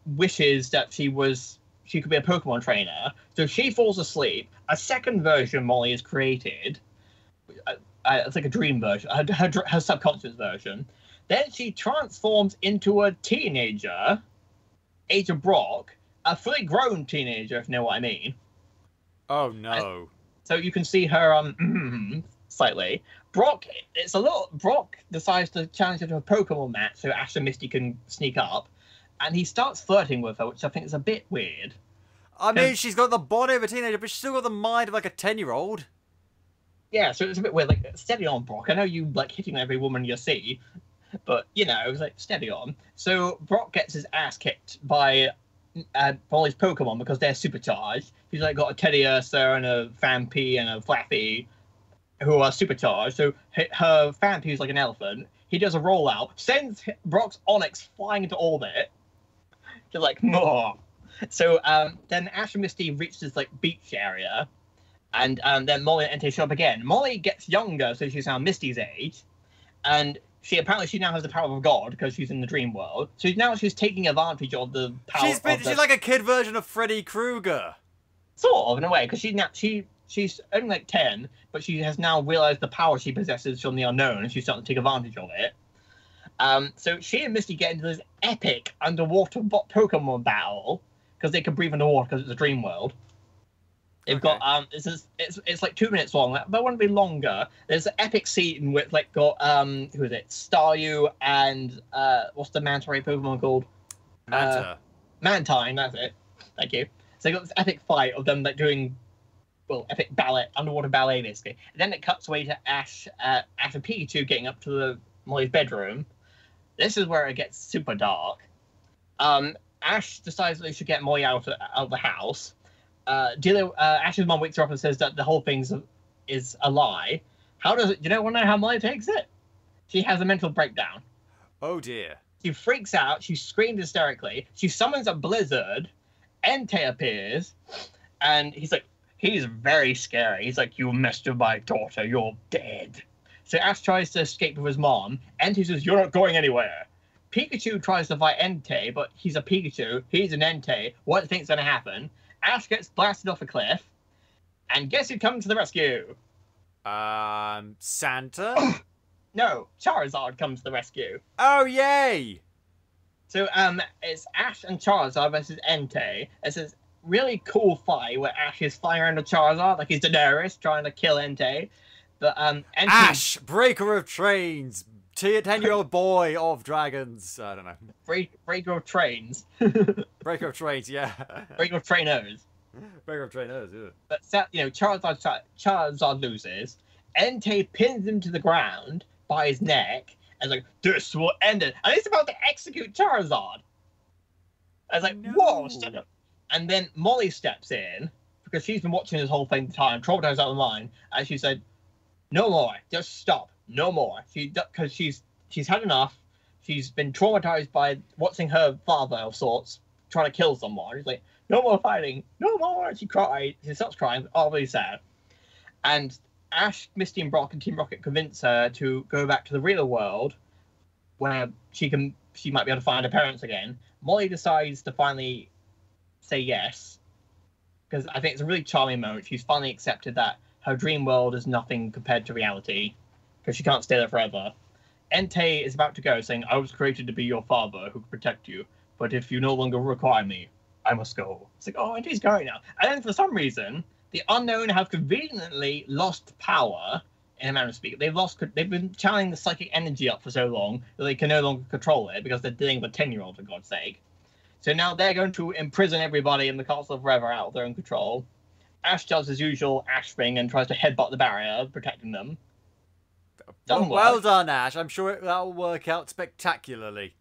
wishes that she could be a Pokemon trainer. So she falls asleep. A second version Molly has created. It's like a dream version. Her subconscious version. Then she transforms into a teenager. Age of Brock, a fully grown teenager, if you know what I mean. Oh no! So you can see her slightly. Brock decides to challenge her to a Pokemon match so Ash and Misty can sneak up, and he starts flirting with her, which I think is a bit weird. I mean, she's got the body of a teenager, but she's still got the mind of like a 10-year-old. Yeah, so it's a bit weird. Like, steady on, Brock. I know you like hitting every woman you see. But, you know, it was like, steady on. So Brock gets his ass kicked by all his Pokemon because they're supercharged. He's like got a Teddy Ursa and a Phanpy and a Flappy who are supercharged. So her Phanpy is like an elephant. He does a rollout, sends Brock's Onix flying into orbit. Just like, more. So then Ash and Misty reach this like beach area, and then Molly and Entei show up again. Molly gets younger, so she's now Misty's age, and she now has the power of God because she's in the dream world. So now she's taking advantage of the power. She's like a kid version of Freddy Krueger. Sort of, in a way, because she's only like 10, but she has now realized the power she possesses from the unknown, and she's starting to take advantage of it. So she and Misty get into this epic underwater Pokemon battle because they can breathe underwater because it's a dream world. They've got it's like 2 minutes long, but it won't be longer. There's an epic scene with like got who is it? Staryu and what's the manta ray Pokemon called? Mantine, that's it. Thank you. So they got this epic fight of them like doing epic ballet, underwater ballet basically. And then it cuts away to Ash and Pikachu getting up to Molly's bedroom. This is where it gets super dark. Ash decides that they should get Molly out of the house. Ash's mom wakes her up and says that the whole thing is a lie. How does it? You don't want to know how Molly takes it? She has a mental breakdown. Oh dear. She freaks out. She screams hysterically. She summons a blizzard. Entei appears, and he's very scary. He's like, "You messed with my daughter. You're dead." So Ash tries to escape with his mom. Entei says, "You're not going anywhere." Pikachu tries to fight Entei, but he's a Pikachu. He's an Entei. What do you think's going to happen? Ash gets blasted off a cliff. And guess who comes to the rescue? Santa? No, Charizard comes to the rescue. Oh, yay! So, it's Ash and Charizard versus Entei. It's this really cool fight where Ash is flying around with Charizard like he's Daenerys trying to kill Entei. But, Entei... Ash, breaker of trains, 10-year-old boy of dragons. I don't know. Breaker of trains. Breaker of trains, yeah. Breaker of trainers. Breaker of trainers, yeah. But, you know, Charizard loses. Entei pins him to the ground by his neck. And like, this will end it. And he's about to execute Charizard. I was like, no. Whoa, shut up. And then Molly steps in, because she's been watching this whole thing the time, traumatized out of mind, and she said, "No more, just stop, no more." Because she's had enough. She's been traumatized by watching her father of sorts trying to kill someone. She's like, "No more fighting, no more." She cries. She stops crying, all really sad. And Ash, Misty, and Brock and Team Rocket convince her to go back to the real world, where she might be able to find her parents again. Molly decides to finally say yes, because I think it's a really charming moment. She's finally accepted that her dream world is nothing compared to reality, because she can't stay there forever. Entei is about to go, saying, "I was created to be your father who could protect you, but if you no longer require me, I must go." It's like, oh, Entei's going now. And then for some reason, the Unknown have conveniently lost power, in a manner of speaking. They've been channeling the psychic energy up for so long that they can no longer control it, because they're dealing with a 10-year-old, for God's sake. So now they're going to imprison everybody in the Castle of Forever out of their own control. Ash does his usual Ash thing and tries to headbutt the barrier, protecting them. Well done, Ash. I'm sure that'll work out spectacularly.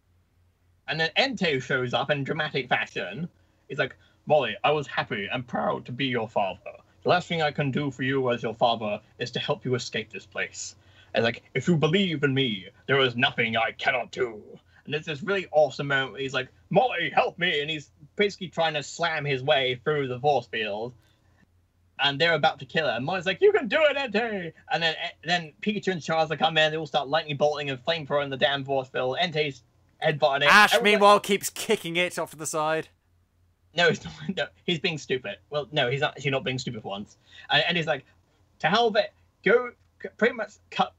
And then Entei shows up in dramatic fashion. He's like, "Molly, I was happy and proud to be your father. The last thing I can do for you as your father is to help you escape this place. And like, if you believe in me, there is nothing I cannot do." And it's this really awesome moment where he's like, "Molly, help me!" And he's basically trying to slam his way through the force field. And they're about to kill her. And Molly's like, "You can do it, Entei!" And then Pikachu and Charizard come in. They all start lightning bolting and flamethrowing the damn force field. Entei's headbutting it. Ash, meanwhile, keeps kicking it off to the side. No, he's not. No, he's being stupid. Well, no, he's actually not being stupid for once. And he's like, "To hell with it. Go, pretty much, how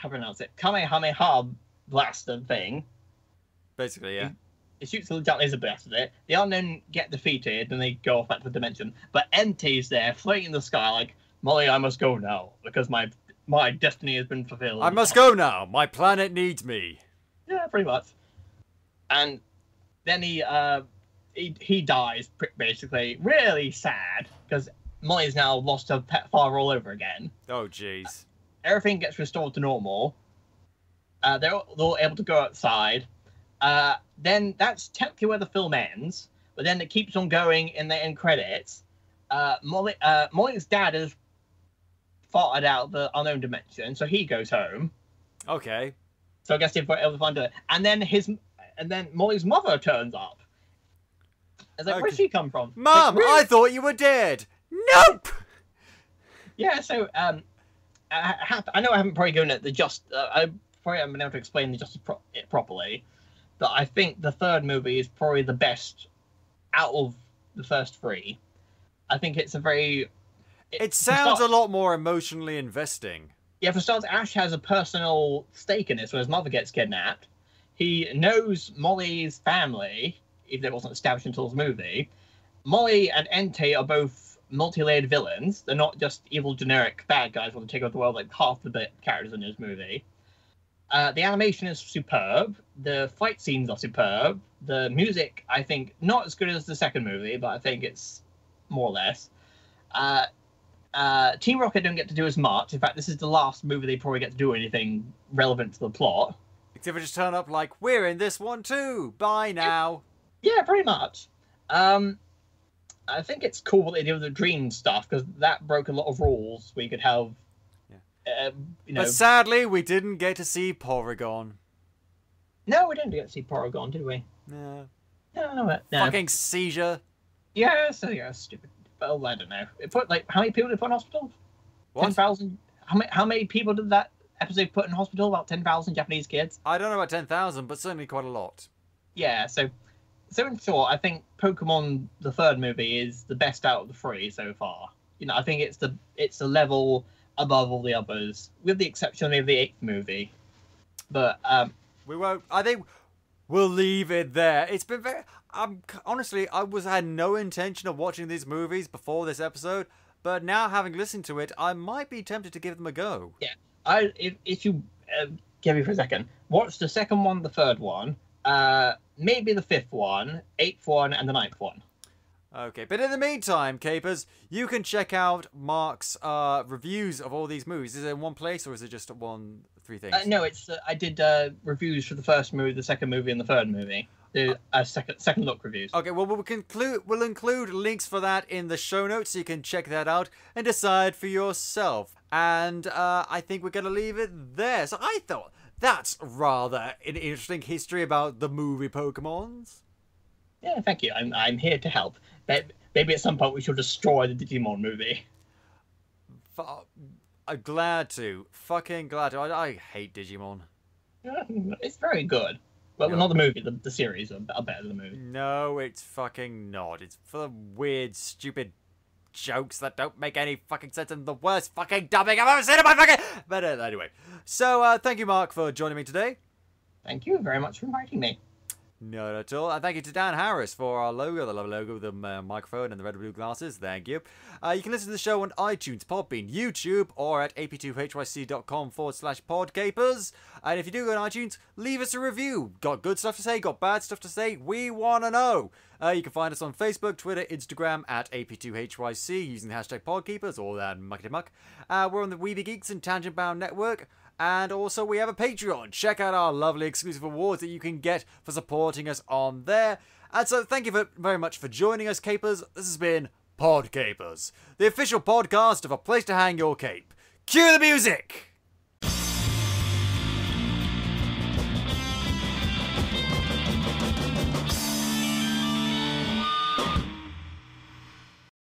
pronounce it? Kamehameha blaster thing." Basically, yeah. It shoots a giant laser blast with it. The Unknown get defeated, and they go off back to the dimension. But Entei's there, floating in the sky, like, "Molly, I must go now, because my destiny has been fulfilled. I must go now. My planet needs me." Yeah, pretty much. And then he dies, basically. Really sad, because Molly's now lost her pet father all over again. Oh, jeez. Everything gets restored to normal. They're all able to go outside. Then that's technically where the film ends. But then it keeps on going in the end credits. Molly's dad has farted out the unknown dimension, so he goes home. Okay. So I guess they're able to find it. And then Molly's mother turns up. It's like, where'd she come from? Mum, like, really? I thought you were dead. Nope. Yeah, so I know I haven't probably given it I probably haven't been able to explain it properly, but I think the third movie is probably the best out of the first three. I think it's a very... It sounds a lot more emotionally investing. Yeah, for starters, Ash has a personal stake in this where his mother gets kidnapped. He knows Molly's family, even though it wasn't established until this movie. Molly and Entei are both multi-layered villains. They're not just evil, generic bad guys who want to take over the world like half the characters in this movie. The animation is superb. The fight scenes are superb. The music, I think, not as good as the second movie, but I think it's more or less. Team Rocket don't get to do as much. In fact, this is the last movie they probably get to do anything relevant to the plot. Except for just turn up like, we're in this one too. Bye now. Yeah, pretty much. I think it's cool what they did with the dream stuff, because that broke a lot of rules. We could have... But sadly, we didn't get to see Porygon. No, we didn't get to see Porygon, did we? No. No. Fucking seizure. Yeah, stupid. Well, I don't know. It put, like, how many people did it put in hospital? What? 10,000? How many people did that episode put in hospital? About 10,000 Japanese kids? I don't know about 10,000, but certainly quite a lot. Yeah, so in short, I think Pokemon, the third movie, is the best out of the three so far. I think it's the level above all the others, with the exception of the 8th movie. But we won't. I think we'll leave it there. It's been very. Honestly, I had no intention of watching these movies before this episode, but now having listened to it, I might be tempted to give them a go. Yeah, if you give me for a second, watch the second one, the third one, maybe the 5th one, 8th one, and the 9th one. Okay, but in the meantime, Capers, you can check out Mark's reviews of all these movies. Is it in one place, or is it just three things? No, it's I did reviews for the first movie, the second movie, and the third movie. The second look reviews. Okay, well, we'll include links for that in the show notes, so you can check that out and decide for yourself. And I think we're going to leave it there. So I thought that's rather an interesting history about the movie Pokemons. Yeah, thank you. I'm here to help. Maybe at some point we shall destroy the Digimon movie. I'm glad to. Fucking glad to. I hate Digimon. It's very good. Well, No. not the movie. The series are better than the movie. No, it's fucking not. It's full of weird, stupid jokes that don't make any fucking sense and the worst fucking dubbing I've ever seen in my fucking... But anyway. So, thank you, Mark, for joining me today. Thank you very much for inviting me. Not at all. And thank you to Dan Harris for our logo, the lovely logo with the microphone and the red and blue glasses. Thank you. You can listen to the show on iTunes, Podbean, YouTube, or at ap2hyc.com/podcapers. And if you do go on iTunes, leave us a review. Got good stuff to say? Got bad stuff to say? We want to know. You can find us on Facebook, Twitter, Instagram at ap2hyc using the hashtag Podcapers or that muckety muck. We're on the Weeby Geeks and Tangent Bound Network. And also we have a Patreon. Check out our lovely exclusive awards that you can get for supporting us on there. And so thank you very much for joining us, Capers. This has been Podcapers, the official podcast of A Place to Hang Your Cape. Cue the music!